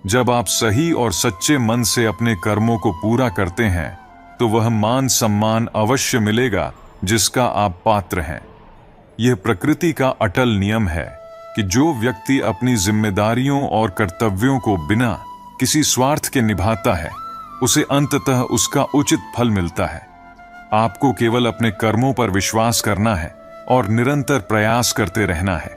जब आप सही और सच्चे मन से अपने कर्मों को पूरा करते हैं, तो वह मान सम्मान अवश्य मिलेगा जिसका आप पात्र हैं। यह प्रकृति का अटल नियम है कि जो व्यक्ति अपनी जिम्मेदारियों और कर्तव्यों को बिना किसी स्वार्थ के निभाता है, उसे अंततः उसका उचित फल मिलता है। आपको केवल अपने कर्मों पर विश्वास करना है और निरंतर प्रयास करते रहना है।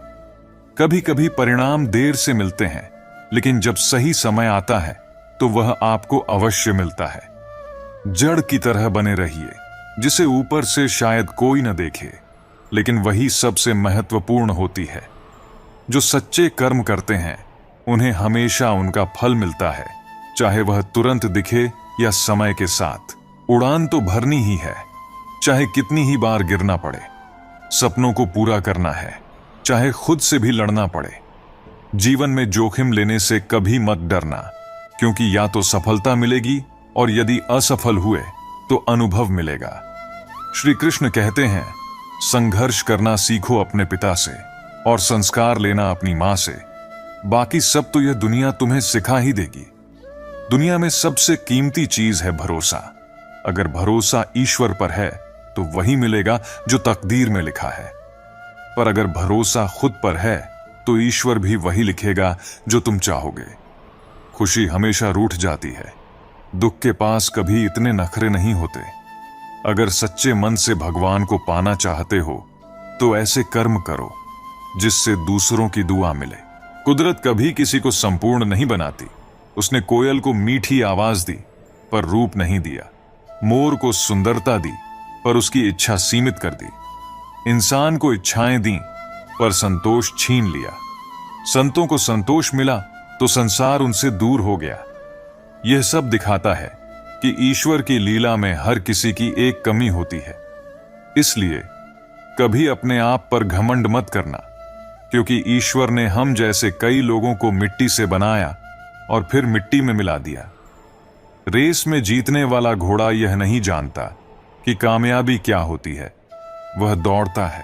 कभी कभी परिणाम देर से मिलते हैं, लेकिन जब सही समय आता है तो वह आपको अवश्य मिलता है। जड़ की तरह बने रहिए, जिसे ऊपर से शायद कोई न देखे, लेकिन वही सबसे महत्वपूर्ण होती है। जो सच्चे कर्म करते हैं उन्हें हमेशा उनका फल मिलता है, चाहे वह तुरंत दिखे या समय के साथ। उड़ान तो भरनी ही है, चाहे कितनी ही बार गिरना पड़े। सपनों को पूरा करना है, चाहे खुद से भी लड़ना पड़े। जीवन में जोखिम लेने से कभी मत डरना, क्योंकि या तो सफलता मिलेगी और यदि असफल हुए तो अनुभव मिलेगा। श्री कृष्ण कहते हैं, संघर्ष करना सीखो अपने पिता से और संस्कार लेना अपनी मां से। बाकी सब तो यह दुनिया तुम्हें सिखा ही देगी। दुनिया में सबसे कीमती चीज है भरोसा। अगर भरोसा ईश्वर पर है तो वही मिलेगा जो तकदीर में लिखा है, पर अगर भरोसा खुद पर है तो ईश्वर भी वही लिखेगा जो तुम चाहोगे। खुशी हमेशा रूठ जाती है, दुख के पास कभी इतने नखरे नहीं होते। अगर सच्चे मन से भगवान को पाना चाहते हो तो ऐसे कर्म करो जिससे दूसरों की दुआ मिले। कुदरत कभी किसी को संपूर्ण नहीं बनाती। उसने कोयल को मीठी आवाज दी पर रूप नहीं दिया, मोर को सुंदरता दी पर उसकी इच्छा सीमित कर दी, इंसान को इच्छाएं दी पर संतोष छीन लिया। संतों को संतोष मिला तो संसार उनसे दूर हो गया। यह सब दिखाता है कि ईश्वर की लीला में हर किसी की एक कमी होती है। इसलिए कभी अपने आप पर घमंड मत करना, क्योंकि ईश्वर ने हम जैसे कई लोगों को मिट्टी से बनाया और फिर मिट्टी में मिला दिया। रेस में जीतने वाला घोड़ा यह नहीं जानता कि कामयाबी क्या होती है। वह दौड़ता है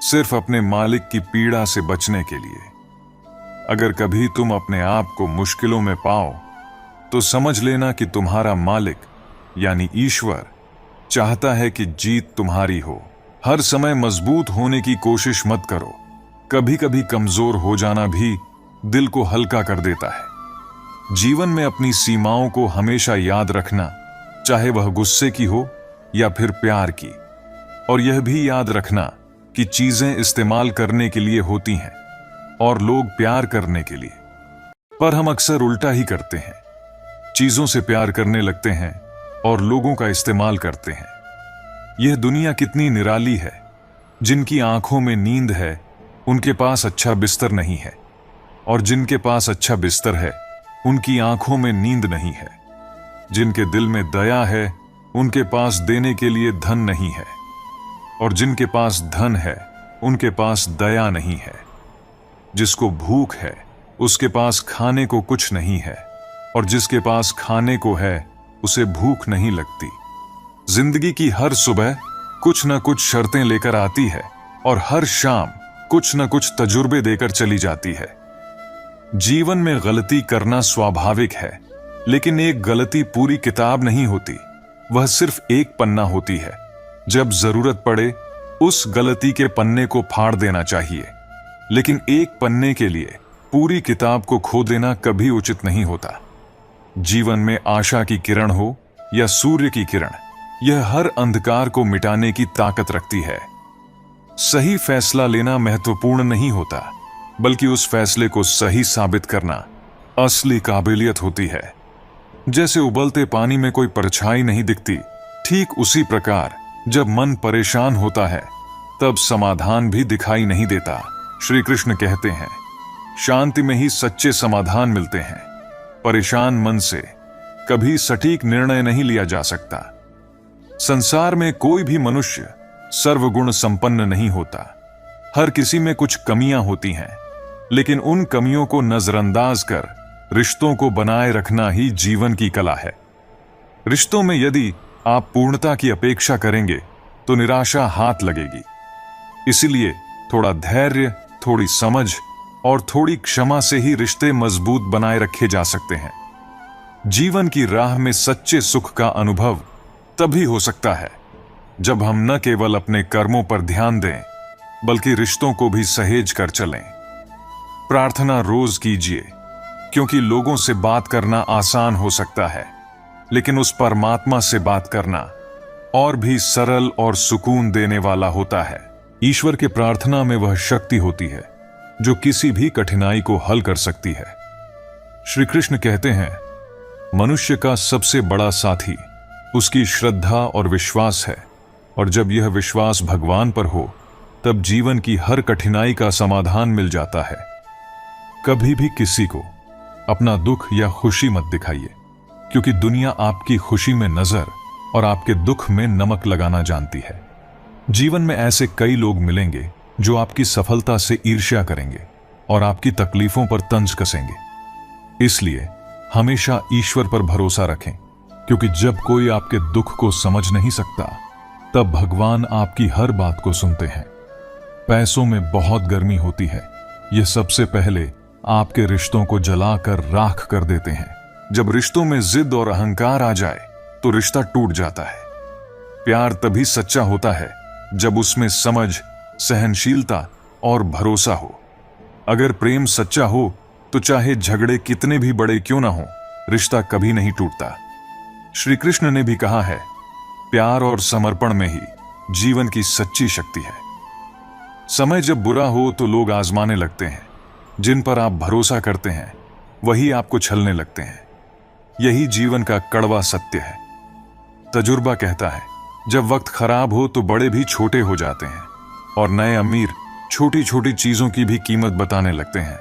सिर्फ अपने मालिक की पीड़ा से बचने के लिए। अगर कभी तुम अपने आप को मुश्किलों में पाओ तो समझ लेना कि तुम्हारा मालिक यानी ईश्वर चाहता है कि जीत तुम्हारी हो। हर समय मजबूत होने की कोशिश मत करो। कभी कभी कमजोर हो जाना भी दिल को हल्का कर देता है। जीवन में अपनी सीमाओं को हमेशा याद रखना, चाहे वह गुस्से की हो या फिर प्यार की। और यह भी याद रखना कि चीजें इस्तेमाल करने के लिए होती हैं और लोग प्यार करने के लिए। पर हम अक्सर उल्टा ही करते हैं, चीजों से प्यार करने लगते हैं और लोगों का इस्तेमाल करते हैं। यह दुनिया कितनी निराली है। जिनकी आंखों में नींद है उनके पास अच्छा बिस्तर नहीं है, और जिनके पास अच्छा बिस्तर है उनकी आंखों में नींद नहीं है। जिनके दिल में दया है उनके पास देने के लिए धन नहीं है, और जिनके पास धन है उनके पास दया नहीं है। जिसको भूख है उसके पास खाने को कुछ नहीं है, और जिसके पास खाने को है उसे भूख नहीं लगती। जिंदगी की हर सुबह कुछ न कुछ शर्तें लेकर आती है और हर शाम कुछ न कुछ तजुर्बे देकर चली जाती है। जीवन में गलती करना स्वाभाविक है, लेकिन एक गलती पूरी किताब नहीं होती, वह सिर्फ एक पन्ना होती है। जब जरूरत पड़े उस गलती के पन्ने को फाड़ देना चाहिए, लेकिन एक पन्ने के लिए पूरी किताब को खो देना कभी उचित नहीं होता। जीवन में आशा की किरण हो या सूर्य की किरण, यह हर अंधकार को मिटाने की ताकत रखती है। सही फैसला लेना महत्वपूर्ण नहीं होता, बल्कि उस फैसले को सही साबित करना असली काबिलियत होती है। जैसे उबलते पानी में कोई परछाई नहीं दिखती, ठीक उसी प्रकार जब मन परेशान होता है तब समाधान भी दिखाई नहीं देता। श्री कृष्ण कहते हैं, शांति में ही सच्चे समाधान मिलते हैं। परेशान मन से कभी सटीक निर्णय नहीं लिया जा सकता। संसार में कोई भी मनुष्य सर्वगुण संपन्न नहीं होता। हर किसी में कुछ कमियां होती हैं, लेकिन उन कमियों को नजरअंदाज कर रिश्तों को बनाए रखना ही जीवन की कला है। रिश्तों में यदि आप पूर्णता की अपेक्षा करेंगे तो निराशा हाथ लगेगी। इसीलिए थोड़ा धैर्य, थोड़ी समझ और थोड़ी क्षमा से ही रिश्ते मजबूत बनाए रखे जा सकते हैं। जीवन की राह में सच्चे सुख का अनुभव तभी हो सकता है जब हम न केवल अपने कर्मों पर ध्यान दें, बल्कि रिश्तों को भी सहेज कर चलें। प्रार्थना रोज कीजिए, क्योंकि लोगों से बात करना आसान हो सकता है, लेकिन उस परमात्मा से बात करना और भी सरल और सुकून देने वाला होता है। ईश्वर के प्रार्थना में वह शक्ति होती है जो किसी भी कठिनाई को हल कर सकती है। श्री कृष्ण कहते हैं, मनुष्य का सबसे बड़ा साथी उसकी श्रद्धा और विश्वास है, और जब यह विश्वास भगवान पर हो तब जीवन की हर कठिनाई का समाधान मिल जाता है। कभी भी किसी को अपना दुख या खुशी मत दिखाइए, क्योंकि दुनिया आपकी खुशी में नजर और आपके दुख में नमक लगाना जानती है। जीवन में ऐसे कई लोग मिलेंगे जो आपकी सफलता से ईर्ष्या करेंगे और आपकी तकलीफों पर तंज कसेंगे। इसलिए हमेशा ईश्वर पर भरोसा रखें, क्योंकि जब कोई आपके दुख को समझ नहीं सकता तब भगवान आपकी हर बात को सुनते हैं। पैसों में बहुत गर्मी होती है, यह सबसे पहले आपके रिश्तों को जलाकर राख कर देते हैं। जब रिश्तों में जिद और अहंकार आ जाए तो रिश्ता टूट जाता है। प्यार तभी सच्चा होता है जब उसमें समझ, सहनशीलता और भरोसा हो। अगर प्रेम सच्चा हो तो चाहे झगड़े कितने भी बड़े क्यों ना हो, रिश्ता कभी नहीं टूटता। श्री कृष्ण ने भी कहा है, प्यार और समर्पण में ही जीवन की सच्ची शक्ति है। समय जब बुरा हो तो लोग आजमाने लगते हैं, जिन पर आप भरोसा करते हैं वही आपको छलने लगते हैं। यही जीवन का कड़वा सत्य है। तजुर्बा कहता है, जब वक्त खराब हो तो बड़े भी छोटे हो जाते हैं और नए अमीर छोटी छोटी चीजों की भी कीमत बताने लगते हैं।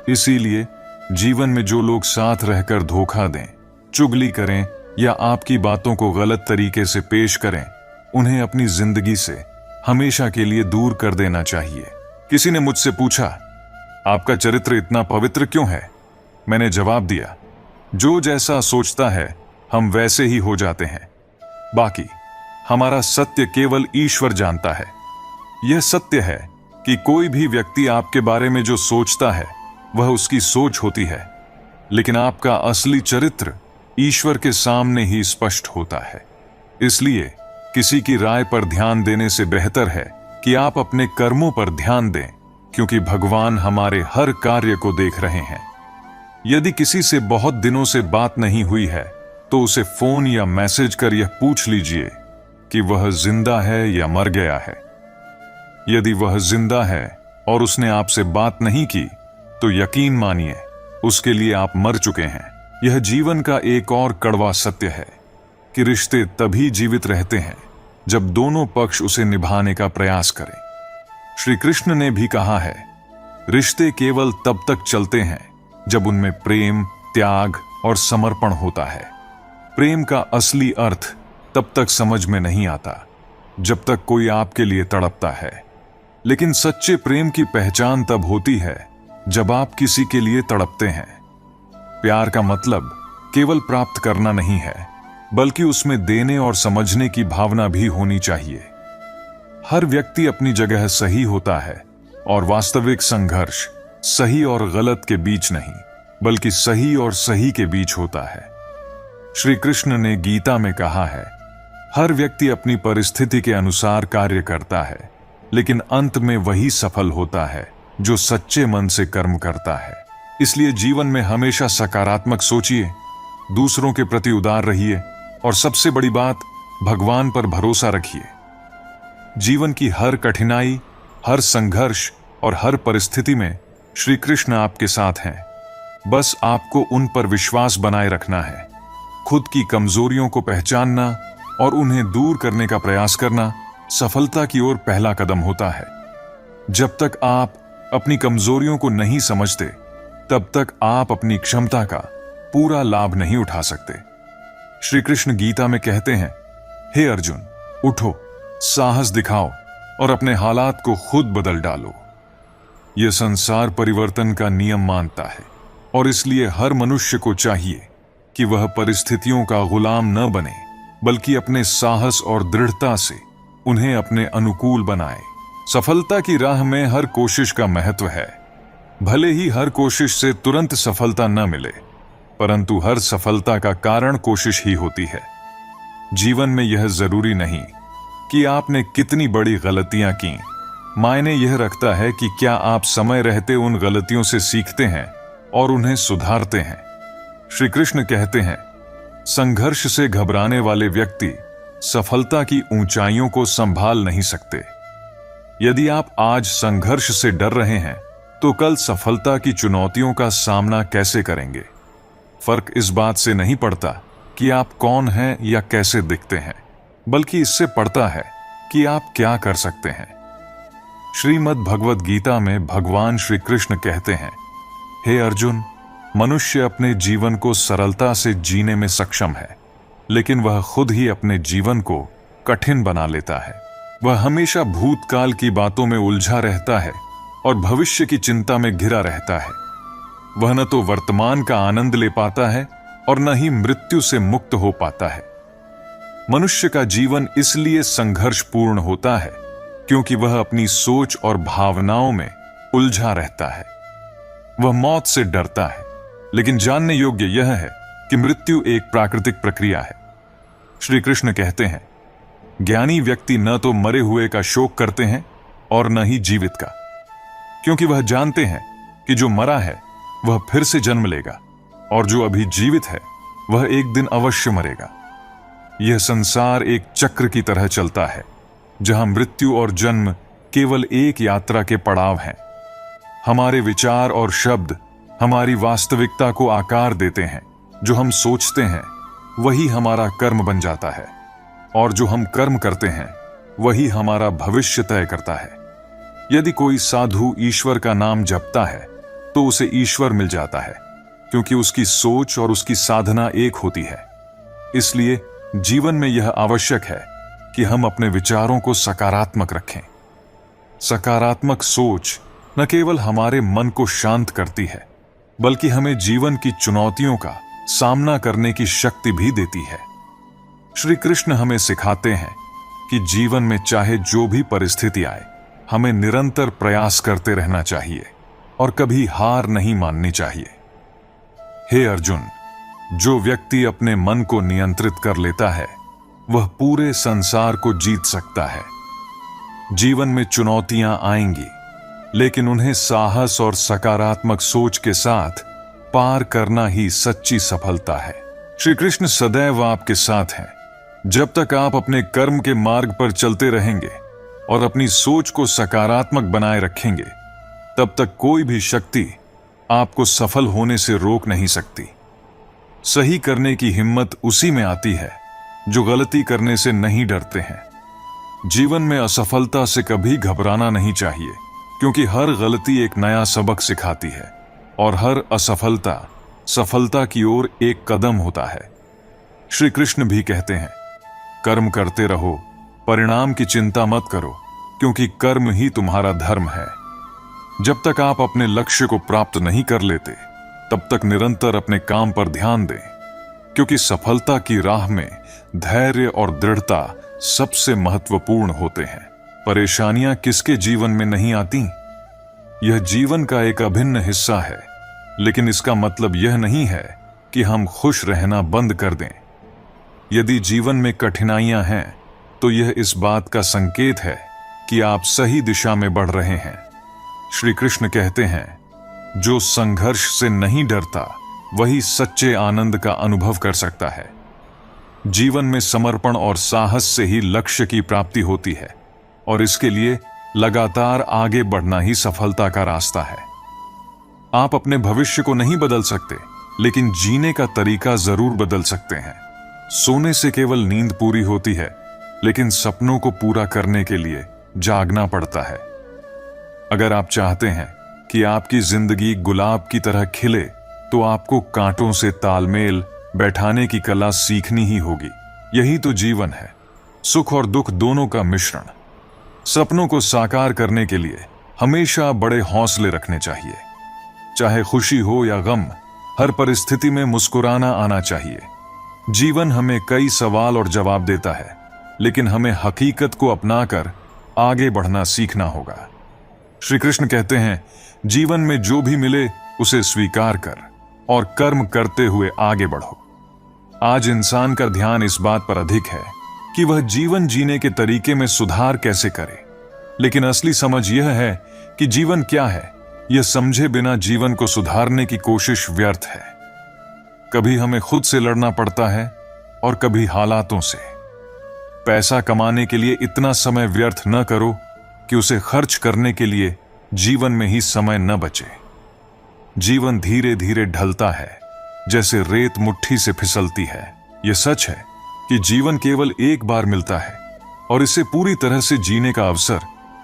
इसीलिए जीवन में जो लोग साथ रहकर धोखा दें, चुगली करें या आपकी बातों को गलत तरीके से पेश करें, उन्हें अपनी जिंदगी से हमेशा के लिए दूर कर देना चाहिए। किसी ने मुझसे पूछा, आपका चरित्र इतना पवित्र क्यों है? मैंने जवाब दिया, जो जैसा सोचता है हम वैसे ही हो जाते हैं। बाकी हमारा सत्य केवल ईश्वर जानता है। यह सत्य है कि कोई भी व्यक्ति आपके बारे में जो सोचता है वह उसकी सोच होती है, लेकिन आपका असली चरित्र ईश्वर के सामने ही स्पष्ट होता है। इसलिए किसी की राय पर ध्यान देने से बेहतर है कि आप अपने कर्मों पर ध्यान दें, क्योंकि भगवान हमारे हर कार्य को देख रहे हैं। यदि किसी से बहुत दिनों से बात नहीं हुई है तो उसे फोन या मैसेज कर यह पूछ लीजिए कि वह जिंदा है या मर गया है। यदि वह जिंदा है और उसने आपसे बात नहीं की तो यकीन मानिए उसके लिए आप मर चुके हैं। यह जीवन का एक और कड़वा सत्य है कि रिश्ते तभी जीवित रहते हैं जब दोनों पक्ष उसे निभाने का प्रयास करें। श्री कृष्ण ने भी कहा है, रिश्ते केवल तब तक चलते हैं जब उनमें प्रेम, त्याग और समर्पण होता है। प्रेम का असली अर्थ तब तक समझ में नहीं आता जब तक कोई आपके लिए तड़पता है, लेकिन सच्चे प्रेम की पहचान तब होती है जब आप किसी के लिए तड़पते हैं। प्यार का मतलब केवल प्राप्त करना नहीं है, बल्कि उसमें देने और समझने की भावना भी होनी चाहिए। हर व्यक्ति अपनी जगह सही होता है और वास्तविक संघर्ष सही और गलत के बीच नहीं, बल्कि सही और सही के बीच होता है। श्री कृष्ण ने गीता में कहा है, हर व्यक्ति अपनी परिस्थिति के अनुसार कार्य करता है, लेकिन अंत में वही सफल होता है जो सच्चे मन से कर्म करता है। इसलिए जीवन में हमेशा सकारात्मक सोचिए, दूसरों के प्रति उदार रहिए और सबसे बड़ी बात, भगवान पर भरोसा रखिए। जीवन की हर कठिनाई, हर संघर्ष और हर परिस्थिति में श्री कृष्ण आपके साथ हैं। बस आपको उन पर विश्वास बनाए रखना है। खुद की कमजोरियों को पहचानना और उन्हें दूर करने का प्रयास करना सफलता की ओर पहला कदम होता है। जब तक आप अपनी कमजोरियों को नहीं समझते, तब तक आप अपनी क्षमता का पूरा लाभ नहीं उठा सकते। श्री कृष्ण गीता में कहते हैं, हे अर्जुन, उठो, साहस दिखाओ और अपने हालात को खुद बदल डालो। यह संसार परिवर्तन का नियम मानता है और इसलिए हर मनुष्य को चाहिए कि वह परिस्थितियों का गुलाम न बने, बल्कि अपने साहस और दृढ़ता से उन्हें अपने अनुकूल बनाए। सफलता की राह में हर कोशिश का महत्व है। भले ही हर कोशिश से तुरंत सफलता न मिले, परंतु हर सफलता का कारण कोशिश ही होती है। जीवन में यह जरूरी नहीं कि आपने कितनी बड़ी गलतियां की, मायने यह रखता है कि क्या आप समय रहते उन गलतियों से सीखते हैं और उन्हें सुधारते हैं। श्री कृष्ण कहते हैं, संघर्ष से घबराने वाले व्यक्ति सफलता की ऊंचाइयों को संभाल नहीं सकते। यदि आप आज संघर्ष से डर रहे हैं तो कल सफलता की चुनौतियों का सामना कैसे करेंगे? फर्क इस बात से नहीं पड़ता कि आप कौन हैं या कैसे दिखते हैं, बल्कि इससे पड़ता है कि आप क्या कर सकते हैं। श्रीमद् भगवद गीता में भगवान श्री कृष्ण कहते हैं, हे अर्जुन, मनुष्य अपने जीवन को सरलता से जीने में सक्षम है, लेकिन वह खुद ही अपने जीवन को कठिन बना लेता है। वह हमेशा भूतकाल की बातों में उलझा रहता है और भविष्य की चिंता में घिरा रहता है। वह न तो वर्तमान का आनंद ले पाता है और न ही मृत्यु से मुक्त हो पाता है। मनुष्य का जीवन इसलिए संघर्षपूर्ण होता है क्योंकि वह अपनी सोच और भावनाओं में उलझा रहता है। वह मौत से डरता है, लेकिन जानने योग्य यह है कि मृत्यु एक प्राकृतिक प्रक्रिया है। श्री कृष्ण कहते हैं, ज्ञानी व्यक्ति न तो मरे हुए का शोक करते हैं और न ही जीवित का, क्योंकि वह जानते हैं कि जो मरा है वह फिर से जन्म लेगा और जो अभी जीवित है वह एक दिन अवश्य मरेगा। यह संसार एक चक्र की तरह चलता है, जहां मृत्यु और जन्म केवल एक यात्रा के पड़ाव हैं। हमारे विचार और शब्द हमारी वास्तविकता को आकार देते हैं। जो हम सोचते हैं वही हमारा कर्म बन जाता है, और जो हम कर्म करते हैं वही हमारा भविष्य तय करता है। यदि कोई साधु ईश्वर का नाम जपता है तो उसे ईश्वर मिल जाता है, क्योंकि उसकी सोच और उसकी साधना एक होती है। इसलिए जीवन में यह आवश्यक है कि हम अपने विचारों को सकारात्मक रखें। सकारात्मक सोच न केवल हमारे मन को शांत करती है, बल्कि हमें जीवन की चुनौतियों का सामना करने की शक्ति भी देती है। श्री कृष्ण हमें सिखाते हैं कि जीवन में चाहे जो भी परिस्थिति आए, हमें निरंतर प्रयास करते रहना चाहिए और कभी हार नहीं माननी चाहिए। हे अर्जुन, जो व्यक्ति अपने मन को नियंत्रित कर लेता है वह पूरे संसार को जीत सकता है। जीवन में चुनौतियां आएंगी, लेकिन उन्हें साहस और सकारात्मक सोच के साथ पार करना ही सच्ची सफलता है। श्री कृष्ण सदैव आपके साथ हैं। जब तक आप अपने कर्म के मार्ग पर चलते रहेंगे और अपनी सोच को सकारात्मक बनाए रखेंगे, तब तक कोई भी शक्ति आपको सफल होने से रोक नहीं सकती। सही करने की हिम्मत उसी में आती है जो गलती करने से नहीं डरते हैं। जीवन में असफलता से कभी घबराना नहीं चाहिए, क्योंकि हर गलती एक नया सबक सिखाती है और हर असफलता सफलता की ओर एक कदम होता है। श्री कृष्ण भी कहते हैं, कर्म करते रहो, परिणाम की चिंता मत करो, क्योंकि कर्म ही तुम्हारा धर्म है। जब तक आप अपने लक्ष्य को प्राप्त नहीं कर लेते, तब तक निरंतर अपने काम पर ध्यान दें, क्योंकि सफलता की राह में धैर्य और दृढ़ता सबसे महत्वपूर्ण होते हैं। परेशानियां किसके जीवन में नहीं आती? यह जीवन का एक अभिन्न हिस्सा है, लेकिन इसका मतलब यह नहीं है कि हम खुश रहना बंद कर दें। यदि जीवन में कठिनाइयां हैं, तो यह इस बात का संकेत है कि आप सही दिशा में बढ़ रहे हैं। श्री कृष्ण कहते हैं, जो संघर्ष से नहीं डरता वही सच्चे आनंद का अनुभव कर सकता है। जीवन में समर्पण और साहस से ही लक्ष्य की प्राप्ति होती है, और इसके लिए लगातार आगे बढ़ना ही सफलता का रास्ता है। आप अपने भविष्य को नहीं बदल सकते, लेकिन जीने का तरीका जरूर बदल सकते हैं। सोने से केवल नींद पूरी होती है, लेकिन सपनों को पूरा करने के लिए जागना पड़ता है। अगर आप चाहते हैं कि आपकी जिंदगी गुलाब की तरह खिले, तो आपको कांटों से तालमेल बैठाने की कला सीखनी ही होगी। यही तो जीवन है, सुख और दुख दोनों का मिश्रण। सपनों को साकार करने के लिए हमेशा बड़े हौसले रखने चाहिए। चाहे खुशी हो या गम, हर परिस्थिति में मुस्कुराना आना चाहिए। जीवन हमें कई सवाल और जवाब देता है, लेकिन हमें हकीकत को अपनाकर आगे बढ़ना सीखना होगा। श्री कृष्ण कहते हैं, जीवन में जो भी मिले उसे स्वीकार कर और कर्म करते हुए आगे बढ़ो। आज इंसान का ध्यान इस बात पर अधिक है कि वह जीवन जीने के तरीके में सुधार कैसे करे। लेकिन असली समझ यह है कि जीवन क्या है, यह समझे बिना जीवन को सुधारने की कोशिश व्यर्थ है। कभी हमें खुद से लड़ना पड़ता है और कभी हालातों से। पैसा कमाने के लिए इतना समय व्यर्थ न करो कि उसे खर्च करने के लिए जीवन में ही समय न बचे। जीवन धीरे धीरे ढलता है, जैसे रेत मुट्ठी से फिसलती है। यह सच है कि जीवन केवल एक बार मिलता है और इसे पूरी तरह से जीने का अवसर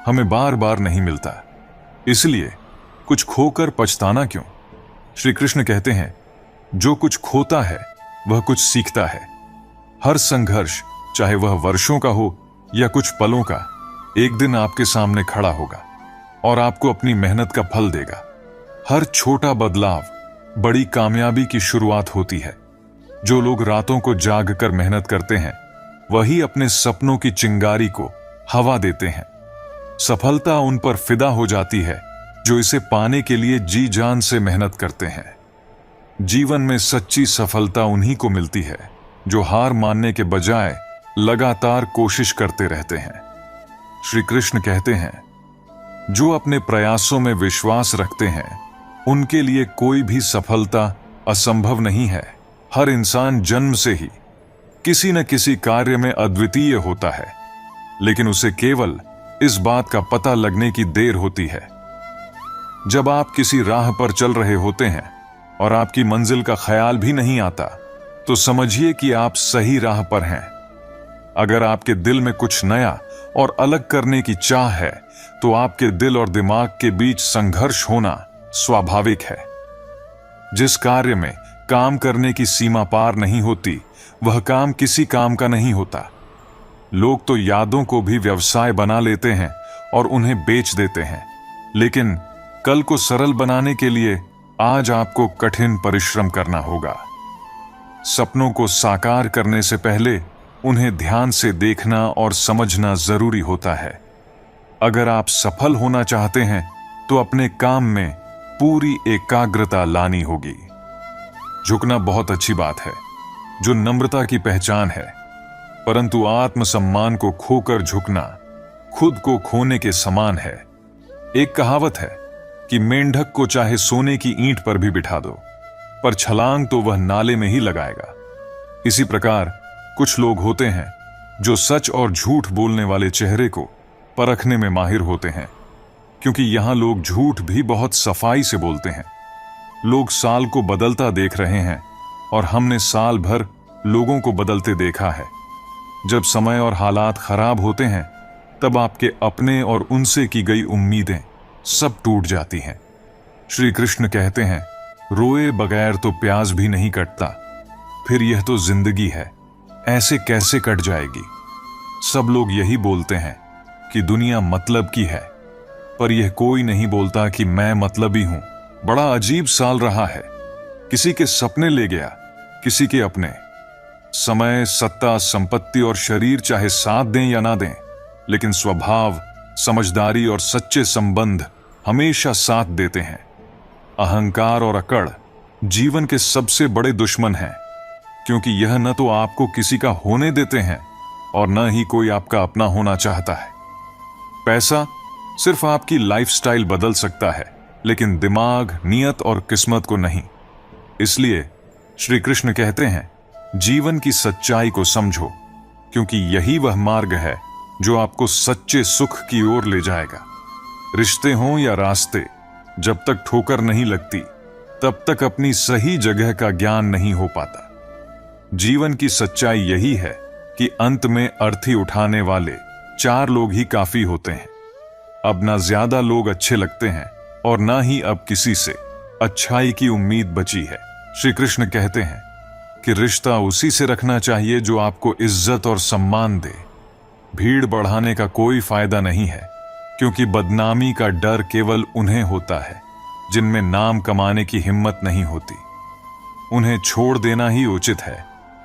हमें बार बार नहीं मिलता। इसलिए कुछ खोकर पछताना क्यों? श्री कृष्ण कहते हैं, जो कुछ खोता है वह कुछ सीखता है। हर संघर्ष, चाहे वह वर्षों का हो या कुछ पलों का, एक दिन आपके सामने खड़ा होगा और आपको अपनी मेहनत का फल देगा। हर छोटा बदलाव बड़ी कामयाबी की शुरुआत होती है। जो लोग रातों को जागकर मेहनत करते हैं, वही अपने सपनों की चिंगारी को हवा देते हैं। सफलता उन पर फिदा हो जाती है जो इसे पाने के लिए जी जान से मेहनत करते हैं। जीवन में सच्ची सफलता उन्हीं को मिलती है जो हार मानने के बजाय लगातार कोशिश करते रहते हैं। श्री कृष्ण कहते हैं, जो अपने प्रयासों में विश्वास रखते हैं, उनके लिए कोई भी सफलता असंभव नहीं है। हर इंसान जन्म से ही किसी न किसी कार्य में अद्वितीय होता है, लेकिन उसे केवल इस बात का पता लगने की देर होती है। जब आप किसी राह पर चल रहे होते हैं और आपकी मंजिल का ख्याल भी नहीं आता, तो समझिए कि आप सही राह पर हैं। अगर आपके दिल में कुछ नया और अलग करने की चाह है, तो आपके दिल और दिमाग के बीच संघर्ष होना स्वाभाविक है। जिस कार्य में काम करने की सीमा पार नहीं होती, वह काम किसी काम का नहीं होता। लोग तो यादों को भी व्यवसाय बना लेते हैं और उन्हें बेच देते हैं, लेकिन कल को सरल बनाने के लिए आज आपको कठिन परिश्रम करना होगा। सपनों को साकार करने से पहले उन्हें ध्यान से देखना और समझना जरूरी होता है। अगर आप सफल होना चाहते हैं, तो अपने काम में पूरी एकाग्रता लानी होगी। झुकना बहुत अच्छी बात है, जो नम्रता की पहचान है, परंतु आत्मसम्मान को खोकर झुकना खुद को खोने के समान है। एक कहावत है कि मेंढक को चाहे सोने की ईंट पर भी बिठा दो, पर छलांग तो वह नाले में ही लगाएगा। इसी प्रकार कुछ लोग होते हैं जो सच और झूठ बोलने वाले चेहरे को परखने में माहिर होते हैं, क्योंकि यहां लोग झूठ भी बहुत सफाई से बोलते हैं। लोग साल को बदलता देख रहे हैं और हमने साल भर लोगों को बदलते देखा है। जब समय और हालात खराब होते हैं, तब आपके अपने और उनसे की गई उम्मीदें सब टूट जाती हैं। श्री कृष्ण कहते हैं, रोए बगैर तो प्याज भी नहीं कटता। फिर यह तो जिंदगी है, ऐसे कैसे कट जाएगी? सब लोग यही बोलते हैं कि दुनिया मतलब की है, पर यह कोई नहीं बोलता कि मैं मतलबी हूं। बड़ा अजीब साल रहा है। किसी के सपने ले गया, किसी के अपने। समय, सत्ता, संपत्ति और शरीर चाहे साथ दें या ना दें, लेकिन स्वभाव, समझदारी और सच्चे संबंध हमेशा साथ देते हैं। अहंकार और अकड़ जीवन के सबसे बड़े दुश्मन हैं, क्योंकि यह न तो आपको किसी का होने देते हैं और न ही कोई आपका अपना होना चाहता है। पैसा सिर्फ आपकी लाइफस्टाइल बदल सकता है, लेकिन दिमाग, नियत और किस्मत को नहीं। इसलिए श्री कृष्ण कहते हैं, जीवन की सच्चाई को समझो, क्योंकि यही वह मार्ग है जो आपको सच्चे सुख की ओर ले जाएगा। रिश्ते हों या रास्ते, जब तक ठोकर नहीं लगती, तब तक अपनी सही जगह का ज्ञान नहीं हो पाता। जीवन की सच्चाई यही है कि अंत में अर्थी उठाने वाले 4 लोग ही काफी होते हैं। अब ना ज्यादा लोग अच्छे लगते हैं और ना ही अब किसी से अच्छाई की उम्मीद बची है। श्री कृष्ण कहते हैं कि रिश्ता उसी से रखना चाहिए जो आपको इज्जत और सम्मान दे। भीड़ बढ़ाने का कोई फायदा नहीं है, क्योंकि बदनामी का डर केवल उन्हें होता है जिनमें नाम कमाने की हिम्मत नहीं होती। उन्हें छोड़ देना ही उचित है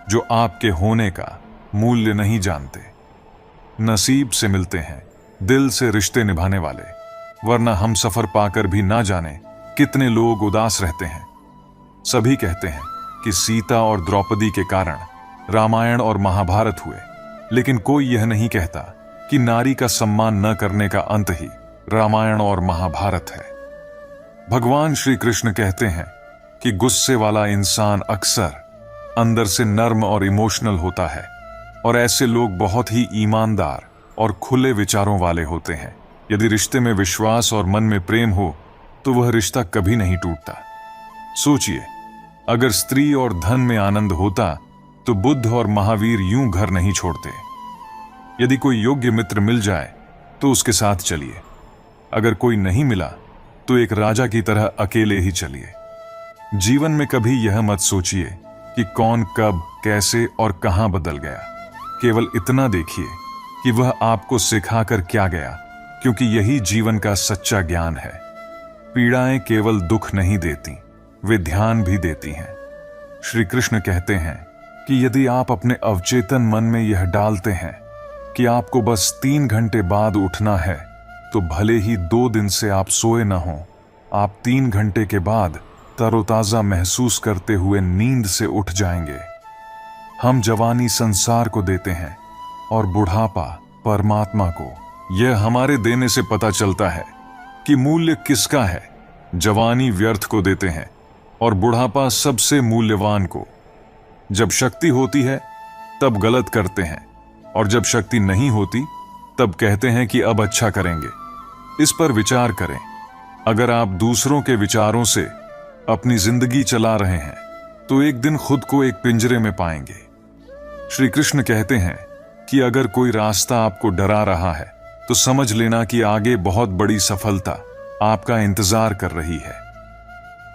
जो आपके होने का मूल्य नहीं जानते। नसीब से मिलते हैं दिल से रिश्ते निभाने वाले, वरना हम सफर पाकर भी ना जाने कितने लोग उदास रहते हैं। सभी कहते हैं कि सीता और द्रौपदी के कारण रामायण और महाभारत हुए, लेकिन कोई यह नहीं कहता कि नारी का सम्मान न करने का अंत ही रामायण और महाभारत है। भगवान श्री कृष्ण कहते हैं कि गुस्से वाला इंसान अक्सर अंदर से नर्म और इमोशनल होता है और ऐसे लोग बहुत ही ईमानदार और खुले विचारों वाले होते हैं। यदि रिश्ते में विश्वास और मन में प्रेम हो तो वह रिश्ता कभी नहीं टूटता। सोचिए, अगर स्त्री और धन में आनंद होता तो बुद्ध और महावीर यूं घर नहीं छोड़ते। यदि कोई योग्य मित्र मिल जाए तो उसके साथ चलिए, अगर कोई नहीं मिला तो एक राजा की तरह अकेले ही चलिए। जीवन में कभी यह मत सोचिए कि कौन कब कैसे और कहां बदल गया। केवल इतना देखिए कि वह आपको सिखाकर क्या गया, क्योंकि यही जीवन का सच्चा ज्ञान है। पीड़ाएं केवल दुख नहीं देती, वे ध्यान भी देती हैं। श्री कृष्ण कहते हैं कि यदि आप अपने अवचेतन मन में यह डालते हैं कि आपको बस 3 घंटे बाद उठना है, तो भले ही 2 दिन से आप सोए न हो, आप 3 घंटे के बाद तरोताजा महसूस करते हुए नींद से उठ जाएंगे। हम जवानी संसार को देते हैं और बुढ़ापा परमात्मा को। यह हमारे देने से पता चलता है कि मूल्य किसका है। जवानी व्यर्थ को देते हैं और बुढ़ापा सबसे मूल्यवान को। जब शक्ति होती है तब गलत करते हैं और जब शक्ति नहीं होती तब कहते हैं कि अब अच्छा करेंगे। इस पर विचार करें। अगर आप दूसरों के विचारों से अपनी जिंदगी चला रहे हैं तो एक दिन खुद को एक पिंजरे में पाएंगे। श्री कृष्ण कहते हैं कि अगर कोई रास्ता आपको डरा रहा है तो समझ लेना कि आगे बहुत बड़ी सफलता आपका इंतजार कर रही है।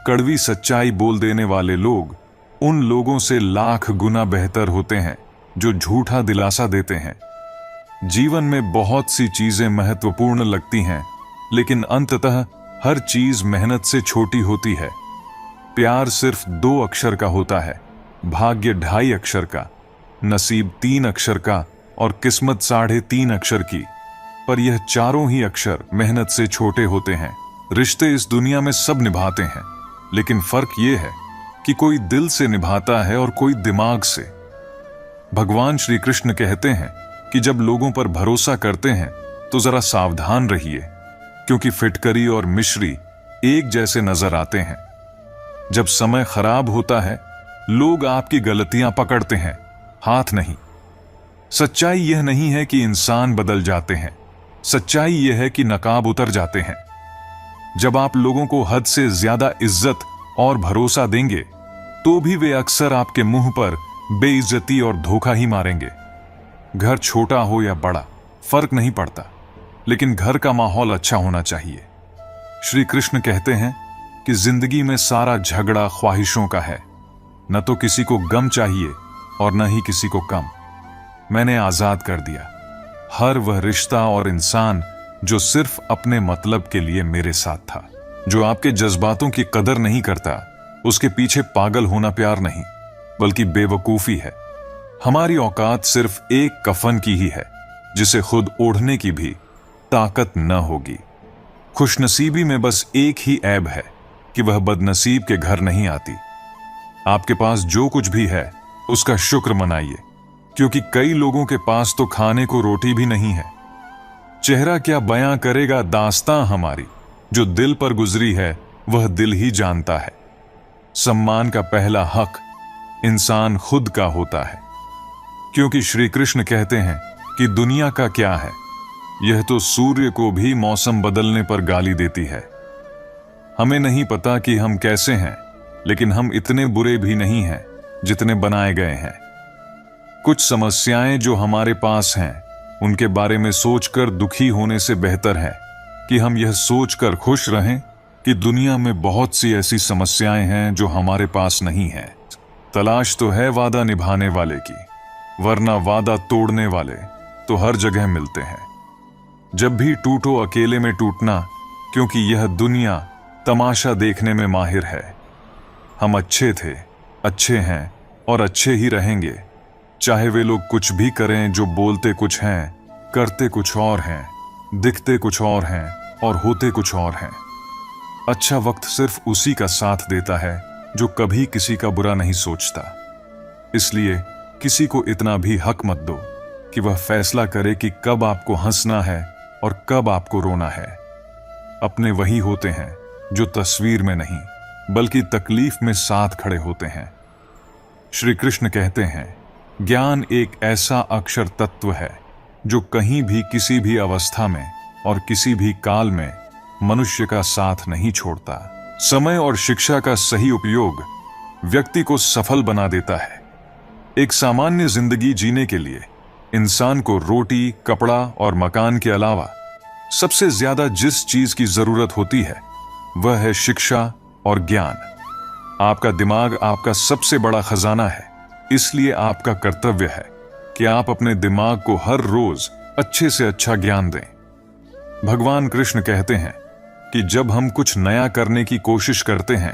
कड़वी सच्चाई बोल देने वाले लोग उन लोगों से लाख गुना बेहतर होते हैं जो झूठा दिलासा देते हैं। जीवन में बहुत सी चीजें महत्वपूर्ण लगती हैं, लेकिन अंततः हर चीज मेहनत से छोटी होती है। प्यार सिर्फ 2 अक्षर का होता है, भाग्य 2.5 अक्षर का, नसीब 3 अक्षर का और किस्मत 3.5 अक्षर की। पर यह चारों ही अक्षर मेहनत से छोटे होते हैं। रिश्ते इस दुनिया में सब निभाते हैं, लेकिन फर्क यह है कि कोई दिल से निभाता है और कोई दिमाग से। भगवान श्री कृष्ण कहते हैं कि जब लोगों पर भरोसा करते हैं तो जरा सावधान रहिए, क्योंकि फिटकरी और मिश्री एक जैसे नजर आते हैं। जब समय खराब होता है लोग आपकी गलतियां पकड़ते हैं, हाथ नहीं। सच्चाई यह नहीं है कि इंसान बदल जाते हैं, सच्चाई यह है कि नकाब उतर जाते हैं। जब आप लोगों को हद से ज्यादा इज्जत और भरोसा देंगे तो भी वे अक्सर आपके मुंह पर बेइज्जती और धोखा ही मारेंगे। घर छोटा हो या बड़ा फर्क नहीं पड़ता, लेकिन घर का माहौल अच्छा होना चाहिए। श्री कृष्ण कहते हैं कि जिंदगी में सारा झगड़ा ख्वाहिशों का है। न तो किसी को गम चाहिए और न ही किसी को कम। मैंने आजाद कर दिया हर वह रिश्ता और इंसान जो सिर्फ अपने मतलब के लिए मेरे साथ था। जो आपके जज्बातों की कदर नहीं करता, उसके पीछे पागल होना प्यार नहीं, बल्कि बेवकूफी है। हमारी औकात सिर्फ एक कफन की ही है, जिसे खुद ओढ़ने की भी ताकत न होगी। खुशनसीबी में बस एक ही ऐब है कि वह बदनसीब के घर नहीं आती। आपके पास जो कुछ भी है उसका शुक्र मनाइए, क्योंकि कई लोगों के पास तो खाने को रोटी भी नहीं है। चेहरा क्या बयां करेगा दास्तां हमारी, जो दिल पर गुजरी है वह दिल ही जानता है। सम्मान का पहला हक इंसान खुद का होता है, क्योंकि श्री कृष्ण कहते हैं कि दुनिया का क्या है, यह तो सूर्य को भी मौसम बदलने पर गाली देती है। हमें नहीं पता कि हम कैसे हैं, लेकिन हम इतने बुरे भी नहीं हैं जितने बनाए गए हैं। कुछ समस्याएं जो हमारे पास हैं उनके बारे में सोचकर दुखी होने से बेहतर है कि हम यह सोचकर खुश रहें कि दुनिया में बहुत सी ऐसी समस्याएं हैं जो हमारे पास नहीं हैं। तलाश तो है वादा निभाने वाले की, वरना वादा तोड़ने वाले तो हर जगह मिलते हैं। जब भी टूटो अकेले में टूटना, क्योंकि यह दुनिया तमाशा देखने में माहिर है। हम अच्छे थे, अच्छे हैं और अच्छे ही रहेंगे, चाहे वे लोग कुछ भी करें जो बोलते कुछ हैं, करते कुछ और हैं, दिखते कुछ और हैं और होते कुछ और हैं। अच्छा वक्त सिर्फ उसी का साथ देता है जो कभी किसी का बुरा नहीं सोचता। इसलिए किसी को इतना भी हक मत दो कि वह फैसला करे कि कब आपको हंसना है और कब आपको रोना है। अपने वही होते हैं जो तस्वीर में नहीं बल्कि तकलीफ में साथ खड़े होते हैं। श्री कृष्ण कहते हैं, ज्ञान एक ऐसा अक्षर तत्व है जो कहीं भी किसी भी अवस्था में और किसी भी काल में मनुष्य का साथ नहीं छोड़ता। समय और शिक्षा का सही उपयोग व्यक्ति को सफल बना देता है। एक सामान्य जिंदगी जीने के लिए इंसान को रोटी, कपड़ा और मकान के अलावा सबसे ज्यादा जिस चीज की जरूरत होती है वह है शिक्षा और ज्ञान। आपका दिमाग आपका सबसे बड़ा खजाना है, इसलिए आपका कर्तव्य है कि आप अपने दिमाग को हर रोज अच्छे से अच्छा ज्ञान दें। भगवान कृष्ण कहते हैं कि जब हम कुछ नया करने की कोशिश करते हैं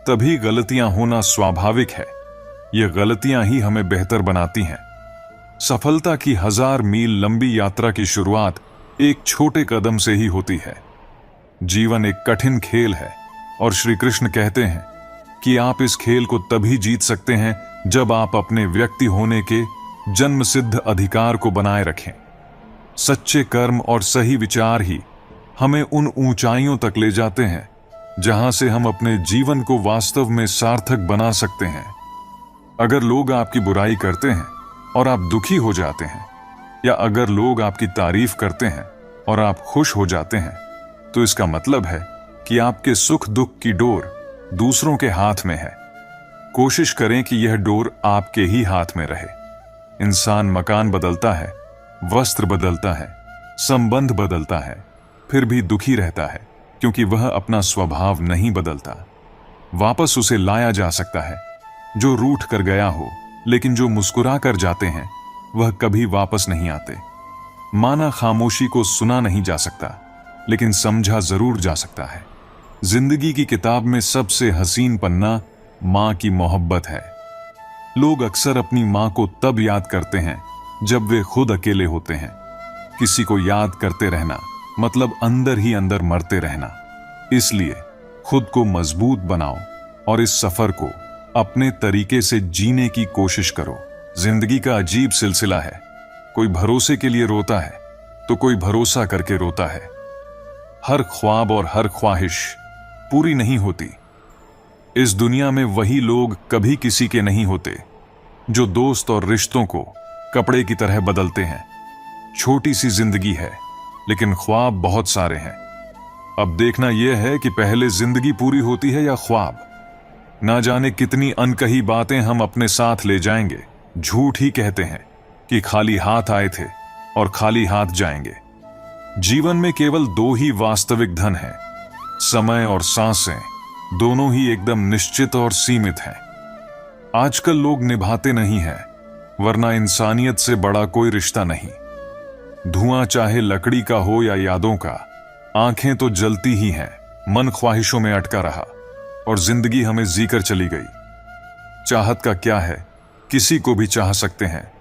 तभी गलतियां होना स्वाभाविक है। ये गलतियां ही हमें बेहतर बनाती हैं। सफलता की 1000 मील लंबी यात्रा की शुरुआत एक छोटे कदम से ही होती है। जीवन एक कठिन खेल है और श्री कृष्ण कहते हैं कि आप इस खेल को तभी जीत सकते हैं जब आप अपने व्यक्ति होने के जन्मसिद्ध अधिकार को बनाए रखें। सच्चे कर्म और सही विचार ही हमें उन ऊंचाइयों तक ले जाते हैं जहां से हम अपने जीवन को वास्तव में सार्थक बना सकते हैं। अगर लोग आपकी बुराई करते हैं और आप दुखी हो जाते हैं, या अगर लोग आपकी तारीफ करते हैं और आप खुश हो जाते हैं, तो इसका मतलब है कि आपके सुख दुख की डोर दूसरों के हाथ में है। कोशिश करें कि यह डोर आपके ही हाथ में रहे। इंसान मकान बदलता है, वस्त्र बदलता है, संबंध बदलता है, फिर भी दुखी रहता है क्योंकि वह अपना स्वभाव नहीं बदलता। वापस उसे लाया जा सकता है जो रूठ कर गया हो, लेकिन जो मुस्कुरा कर जाते हैं वह कभी वापस नहीं आते। माना खामोशी को सुना नहीं जा सकता, लेकिन समझा जरूर जा सकता है। जिंदगी की किताब में सबसे हसीन पन्ना मां की मोहब्बत है। लोग अक्सर अपनी मां को तब याद करते हैं जब वे खुद अकेले होते हैं। किसी को याद करते रहना मतलब अंदर ही अंदर मरते रहना। इसलिए खुद को मजबूत बनाओ और इस सफर को अपने तरीके से जीने की कोशिश करो। जिंदगी का अजीब सिलसिला है। कोई भरोसे के लिए रोता है तो कोई भरोसा करके रोता है। हर ख्वाब और हर ख्वाहिश पूरी नहीं होती। इस दुनिया में वही लोग कभी किसी के नहीं होते जो दोस्त और रिश्तों को कपड़े की तरह बदलते हैं। छोटी सी जिंदगी है, लेकिन ख्वाब बहुत सारे हैं। अब देखना यह है कि पहले जिंदगी पूरी होती है या ख्वाब। ना जाने कितनी अनकही बातें हम अपने साथ ले जाएंगे। झूठ ही कहते हैं कि खाली हाथ आए थे और खाली हाथ जाएंगे। जीवन में केवल 2 ही वास्तविक धन हैं, समय और सांसें। दोनों ही एकदम निश्चित और सीमित हैं। आजकल लोग निभाते नहीं हैं, वरना इंसानियत से बड़ा कोई रिश्ता नहीं। धुआं चाहे लकड़ी का हो या यादों का, आंखें तो जलती ही हैं। मन ख्वाहिशों में अटका रहा और जिंदगी हमें जीकर चली गई। चाहत का क्या है, किसी को भी चाह सकते हैं।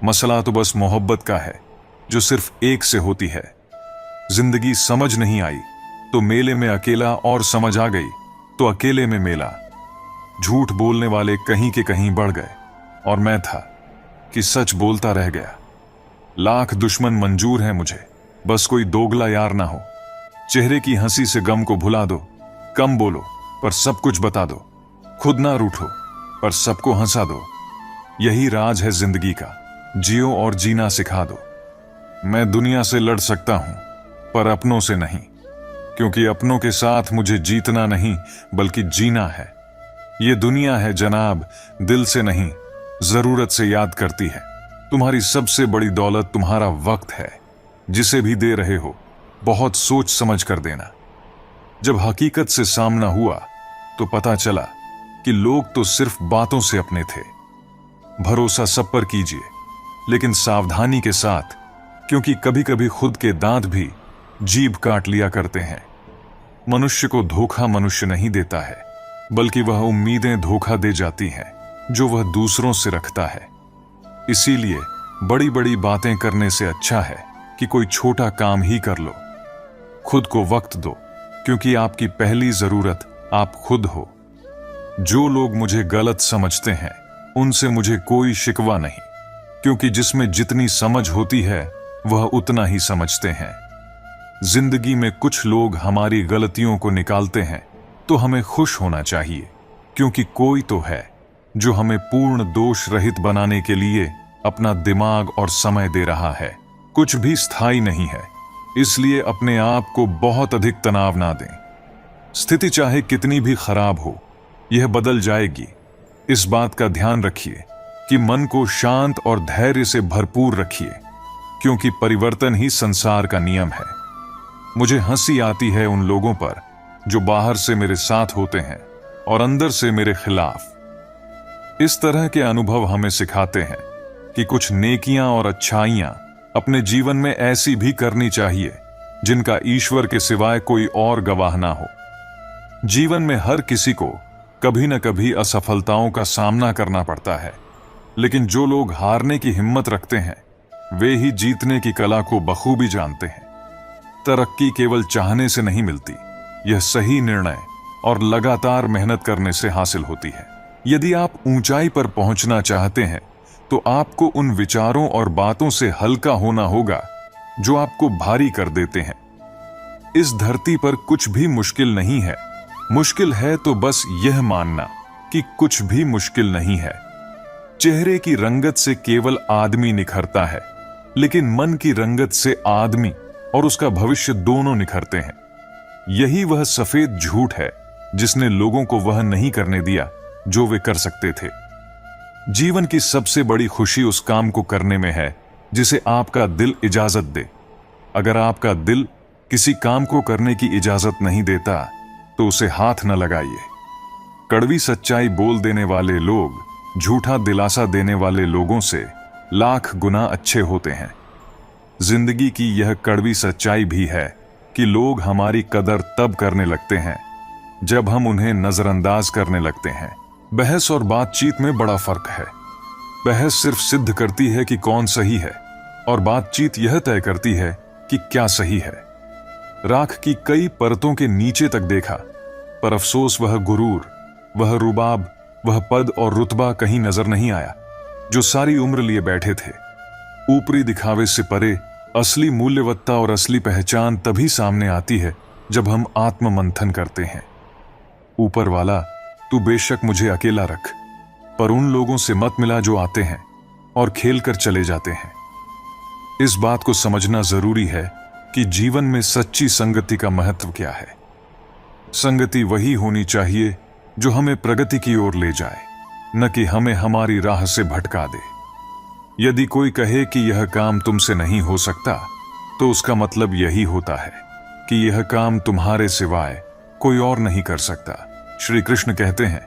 मसला तो बस मोहब्बत का है जो सिर्फ एक से होती है। जिंदगी समझ नहीं आई तो मेले में अकेला, और समझ आ गई तो अकेले में मेला। झूठ बोलने वाले कहीं के कहीं बढ़ गए और मैं था कि सच बोलता रह गया। लाख दुश्मन मंजूर हैं मुझे, बस कोई दोगला यार ना हो। चेहरे की हंसी से गम को भुला दो। कम बोलो पर सब कुछ बता दो। खुद ना रूठो पर सबको हंसा दो। यही राज है जिंदगी का, जियो और जीना सिखा दो। मैं दुनिया से लड़ सकता हूं पर अपनों से नहीं, क्योंकि अपनों के साथ मुझे जीतना नहीं बल्कि जीना है। ये दुनिया है जनाब, दिल से नहीं जरूरत से याद करती है। तुम्हारी सबसे बड़ी दौलत तुम्हारा वक्त है। जिसे भी दे रहे हो बहुत सोच समझ कर देना। जब हकीकत से सामना हुआ तो पता चला कि लोग तो सिर्फ बातों से अपने थे। भरोसा सब पर कीजिए, लेकिन सावधानी के साथ, क्योंकि कभी कभी खुद के दांत भी जीभ काट लिया करते हैं। मनुष्य को धोखा मनुष्य नहीं देता है, बल्कि वह उम्मीदें धोखा दे जाती हैं जो वह दूसरों से रखता है। इसीलिए बड़ी बड़ी बातें करने से अच्छा है कि कोई छोटा काम ही कर लो। खुद को वक्त दो, क्योंकि आपकी पहली जरूरत आप खुद हो। जो लोग मुझे गलत समझते हैं उनसे मुझे कोई शिकवा नहीं, क्योंकि जिसमें जितनी समझ होती है वह उतना ही समझते हैं। जिंदगी में कुछ लोग हमारी गलतियों को निकालते हैं तो हमें खुश होना चाहिए, क्योंकि कोई तो है जो हमें पूर्ण दोष रहित बनाने के लिए अपना दिमाग और समय दे रहा है। कुछ भी स्थायी नहीं है, इसलिए अपने आप को बहुत अधिक तनाव ना दें। स्थिति चाहे कितनी भी खराब हो, यह बदल जाएगी। इस बात का ध्यान रखिए कि मन को शांत और धैर्य से भरपूर रखिए, क्योंकि परिवर्तन ही संसार का नियम है। मुझे हंसी आती है उन लोगों पर जो बाहर से मेरे साथ होते हैं और अंदर से मेरे खिलाफ। इस तरह के अनुभव हमें सिखाते हैं कि कुछ नेकियां और अच्छाइयां अपने जीवन में ऐसी भी करनी चाहिए जिनका ईश्वर के सिवाय कोई और गवाह ना हो। जीवन में हर किसी को कभी न कभी असफलताओं का सामना करना पड़ता है, लेकिन जो लोग हारने की हिम्मत रखते हैं वे ही जीतने की कला को बखूबी जानते हैं। तरक्की केवल चाहने से नहीं मिलती, यह सही निर्णय और लगातार मेहनत करने से हासिल होती है। यदि आप ऊंचाई पर पहुंचना चाहते हैं तो आपको उन विचारों और बातों से हल्का होना होगा जो आपको भारी कर देते हैं। इस धरती पर कुछ भी मुश्किल नहीं है। मुश्किल है तो बस यह मानना कि कुछ भी मुश्किल नहीं है। चेहरे की रंगत से केवल आदमी निखरता है, लेकिन मन की रंगत से आदमी और उसका भविष्य दोनों निखरते हैं। यही वह सफेद झूठ है जिसने लोगों को वह नहीं करने दिया जो वे कर सकते थे। जीवन की सबसे बड़ी खुशी उस काम को करने में है जिसे आपका दिल इजाजत दे। अगर आपका दिल किसी काम को करने की इजाजत नहीं देता तो उसे हाथ न लगाइए। कड़वी सच्चाई बोल देने वाले लोग झूठा दिलासा देने वाले लोगों से लाख गुना अच्छे होते हैं। जिंदगी की यह कड़वी सच्चाई भी है कि लोग हमारी कदर तब करने लगते हैं जब हम उन्हें नजरअंदाज करने लगते हैं। बहस और बातचीत में बड़ा फर्क है। बहस सिर्फ सिद्ध करती है कि कौन सही है, और बातचीत यह तय करती है कि क्या सही है। राख की कई परतों के नीचे तक देखा, पर अफसोस वह गुरूर, वह रुबाब, वह पद और रुतबा कहीं नजर नहीं आया जो सारी उम्र लिए बैठे थे। ऊपरी दिखावे से परे असली मूल्यवत्ता और असली पहचान तभी सामने आती है जब हम आत्ममंथन करते हैं। ऊपर वाला, तू बेशक मुझे अकेला रख, पर उन लोगों से मत मिला जो आते हैं और खेल कर चले जाते हैं। इस बात को समझना जरूरी है कि जीवन में सच्ची संगति का महत्व क्या है। संगति वही होनी चाहिए जो हमें प्रगति की ओर ले जाए, न कि हमें हमारी राह से भटका दे। यदि कोई कहे कि यह काम तुमसे नहीं हो सकता, तो उसका मतलब यही होता है कि यह काम तुम्हारे सिवाय कोई और नहीं कर सकता। श्री कृष्ण कहते हैं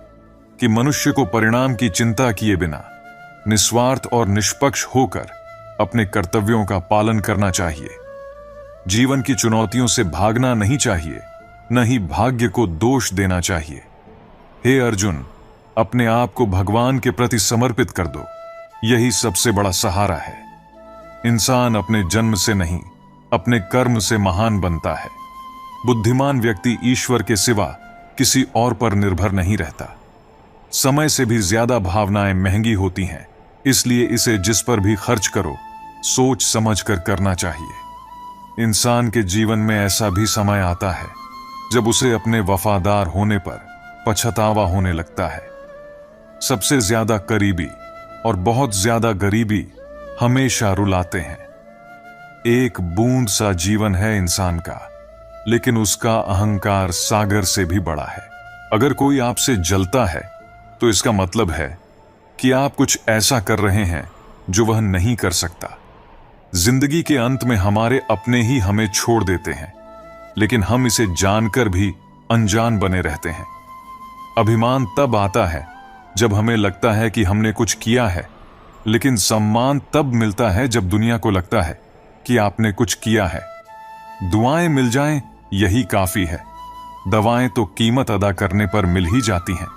कि मनुष्य को परिणाम की चिंता किए बिना निस्वार्थ और निष्पक्ष होकर अपने कर्तव्यों का पालन करना चाहिए। जीवन की चुनौतियों से भागना नहीं चाहिए, न ही भाग्य को दोष देना चाहिए। हे अर्जुन, अपने आप को भगवान के प्रति समर्पित कर दो, यही सबसे बड़ा सहारा है। इंसान अपने जन्म से नहीं, अपने कर्म से महान बनता है। बुद्धिमान व्यक्ति ईश्वर के सिवा किसी और पर निर्भर नहीं रहता। समय से भी ज्यादा भावनाएं महंगी होती हैं, इसलिए इसे जिस पर भी खर्च करो सोच समझ कर करना चाहिए। इंसान के जीवन में ऐसा भी समय आता है जब उसे अपने वफादार होने पर पछतावा होने लगता है। सबसे ज्यादा करीबी और बहुत ज्यादा गरीबी हमेशा रुलाते हैं। एक बूंद सा जीवन है इंसान का, लेकिन उसका अहंकार सागर से भी बड़ा है। अगर कोई आपसे जलता है तो इसका मतलब है कि आप कुछ ऐसा कर रहे हैं जो वह नहीं कर सकता। जिंदगी के अंत में हमारे अपने ही हमें छोड़ देते हैं, लेकिन हम इसे जानकर भी अनजान बने रहते हैं। अभिमान तब आता है जब हमें लगता है कि हमने कुछ किया है, लेकिन सम्मान तब मिलता है जब दुनिया को लगता है कि आपने कुछ किया है। दुआएं मिल जाएं यही काफी है, दवाएं तो कीमत अदा करने पर मिल ही जाती हैं।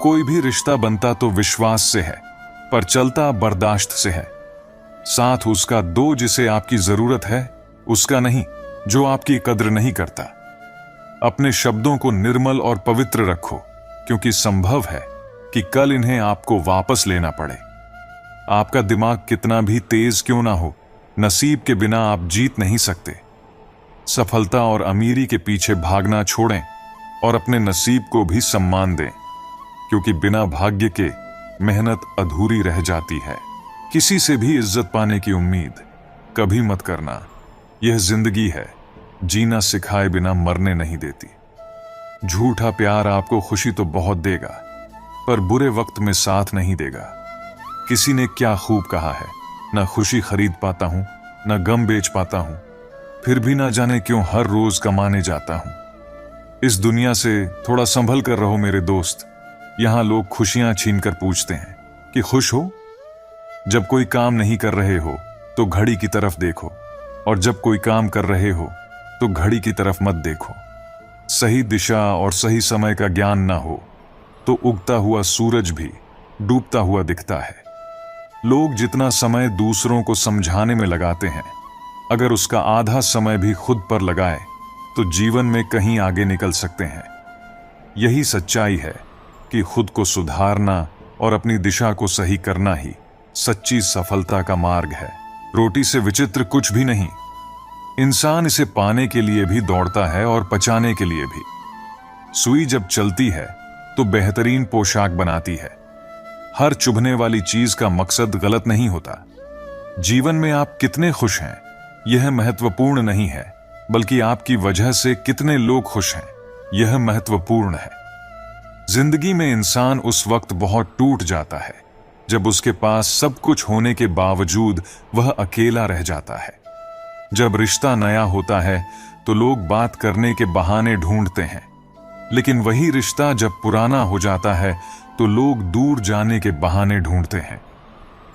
कोई भी रिश्ता बनता तो विश्वास से है, पर चलता बर्दाश्त से है। साथ उसका दो जिसे आपकी जरूरत है, उसका नहीं जो आपकी कद्र नहीं करता। अपने शब्दों को निर्मल और पवित्र रखो, क्योंकि संभव है कि कल इन्हें आपको वापस लेना पड़े। आपका दिमाग कितना भी तेज क्यों ना हो, नसीब के बिना आप जीत नहीं सकते। सफलता और अमीरी के पीछे भागना छोड़ें और अपने नसीब को भी सम्मान दें, क्योंकि बिना भाग्य के मेहनत अधूरी रह जाती है। किसी से भी इज्जत पाने की उम्मीद कभी मत करना। यह जिंदगी है, जीना सिखाए बिना मरने नहीं देती। झूठा प्यार आपको खुशी तो बहुत देगा, पर बुरे वक्त में साथ नहीं देगा। किसी ने क्या खूब कहा है, ना खुशी खरीद पाता हूं, ना गम बेच पाता हूं, फिर भी ना जाने क्यों हर रोज कमाने जाता हूं। इस दुनिया से थोड़ा संभल कर रहो मेरे दोस्त। यहां लोग खुशियां छीन कर पूछते हैं कि खुश हो। जब कोई काम नहीं कर रहे हो तो घड़ी की तरफ देखो, और जब कोई काम कर रहे हो तो घड़ी की तरफ मत देखो। सही दिशा और सही समय का ज्ञान ना हो तो उगता हुआ सूरज भी डूबता हुआ दिखता है। लोग जितना समय दूसरों को समझाने में लगाते हैं, अगर उसका आधा समय भी खुद पर लगाए तो जीवन में कहीं आगे निकल सकते हैं। यही सच्चाई है कि खुद को सुधारना और अपनी दिशा को सही करना ही सच्ची सफलता का मार्ग है। रोटी से विचित्र कुछ भी नहीं। इंसान इसे पाने के लिए भी दौड़ता है और पचाने के लिए भी। सुई जब चलती है तो बेहतरीन पोशाक बनाती है। हर चुभने वाली चीज का मकसद गलत नहीं होता। जीवन में आप कितने खुश हैं, यह महत्वपूर्ण नहीं है, बल्कि आपकी वजह से कितने लोग खुश हैं, यह महत्वपूर्ण है। जिंदगी में इंसान उस वक्त बहुत टूट जाता है जब उसके पास सब कुछ होने के बावजूद वह अकेला रह जाता है। जब रिश्ता नया होता है तो लोग बात करने के बहाने ढूंढते हैं, लेकिन वही रिश्ता जब पुराना हो जाता है तो लोग दूर जाने के बहाने ढूंढते हैं।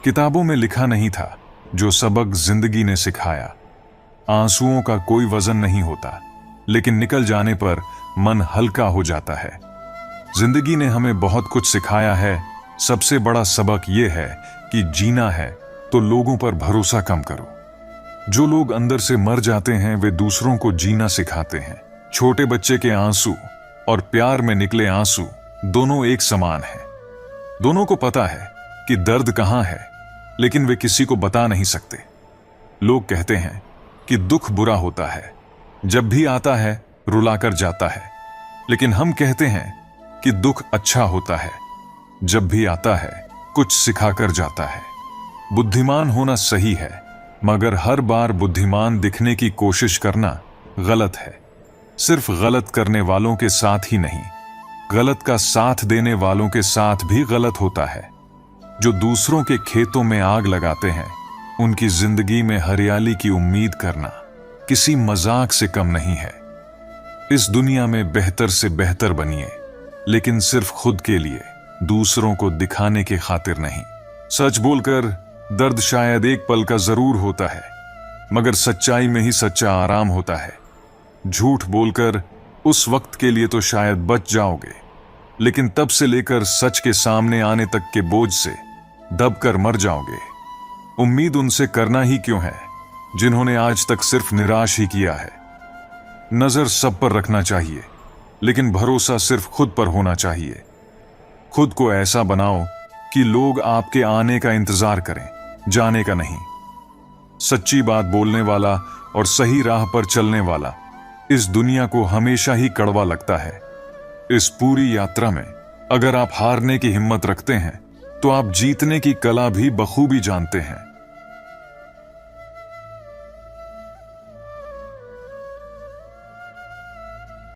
किताबों में लिखा नहीं था जो सबक जिंदगी ने सिखाया। आंसुओं का कोई वजन नहीं होता, लेकिन निकल जाने पर मन हल्का हो जाता है। जिंदगी ने हमें बहुत कुछ सिखाया है। सबसे बड़ा सबक यह है कि जीना है तो लोगों पर भरोसा कम करो। जो लोग अंदर से मर जाते हैं वे दूसरों को जीना सिखाते हैं। छोटे बच्चे के आंसू और प्यार में निकले आंसू दोनों एक समान हैं। दोनों को पता है कि दर्द कहां है, लेकिन वे किसी को बता नहीं सकते। लोग कहते हैं कि दुख बुरा होता है, जब भी आता है रुलाकर जाता है, लेकिन हम कहते हैं कि दुख अच्छा होता है, जब भी आता है कुछ सिखाकर जाता है। बुद्धिमान होना सही है, मगर हर बार बुद्धिमान दिखने की कोशिश करना गलत है। सिर्फ गलत करने वालों के साथ ही नहीं, गलत का साथ देने वालों के साथ भी गलत होता है। जो दूसरों के खेतों में आग लगाते हैं, उनकी जिंदगी में हरियाली की उम्मीद करना किसी मजाक से कम नहीं है। इस दुनिया में बेहतर से बेहतर बनिए, लेकिन सिर्फ खुद के लिए, दूसरों को दिखाने के खातिर नहीं। सच बोलकर दर्द शायद एक पल का जरूर होता है, मगर सच्चाई में ही सच्चा आराम होता है। झूठ बोलकर उस वक्त के लिए तो शायद बच जाओगे, लेकिन तब से लेकर सच के सामने आने तक के बोझ से दबकर मर जाओगे। उम्मीद उनसे करना ही क्यों है जिन्होंने आज तक सिर्फ निराश ही किया है। नजर सब पर रखना चाहिए, लेकिन भरोसा सिर्फ खुद पर होना चाहिए। खुद को ऐसा बनाओ कि लोग आपके आने का इंतजार करें, जाने का नहीं। सच्ची बात बोलने वाला और सही राह पर चलने वाला इस दुनिया को हमेशा ही कड़वा लगता है। इस पूरी यात्रा में अगर आप हारने की हिम्मत रखते हैं तो आप जीतने की कला भी बखूबी जानते हैं।